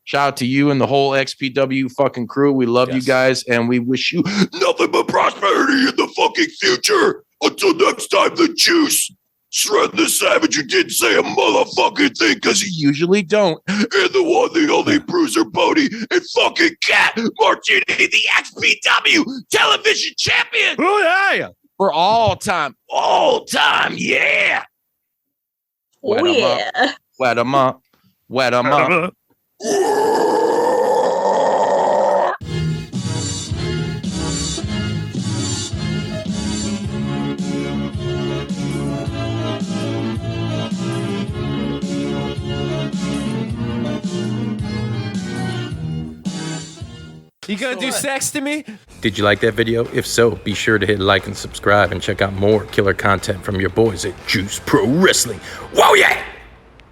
[SPEAKER 2] Shout out to you and the whole XPW fucking crew. We love you guys, and we wish you nothing but prosperity in the fucking future. Until next time, the juice. Shred the Savage, who didn't say a motherfucking thing because he usually don't. And the one, the only Bruiser Bodie, and fucking Kat Martini, the XPW television champion.
[SPEAKER 5] Oh, yeah.
[SPEAKER 2] For all time. All time, yeah.
[SPEAKER 4] Oh, yeah.
[SPEAKER 2] Wet them up. Wet them up.
[SPEAKER 8] You gonna do sex to me? Did you like that video? If so, be sure to hit like and subscribe and check out more killer content from your boys at Juice Pro Wrestling. Whoa, yeah!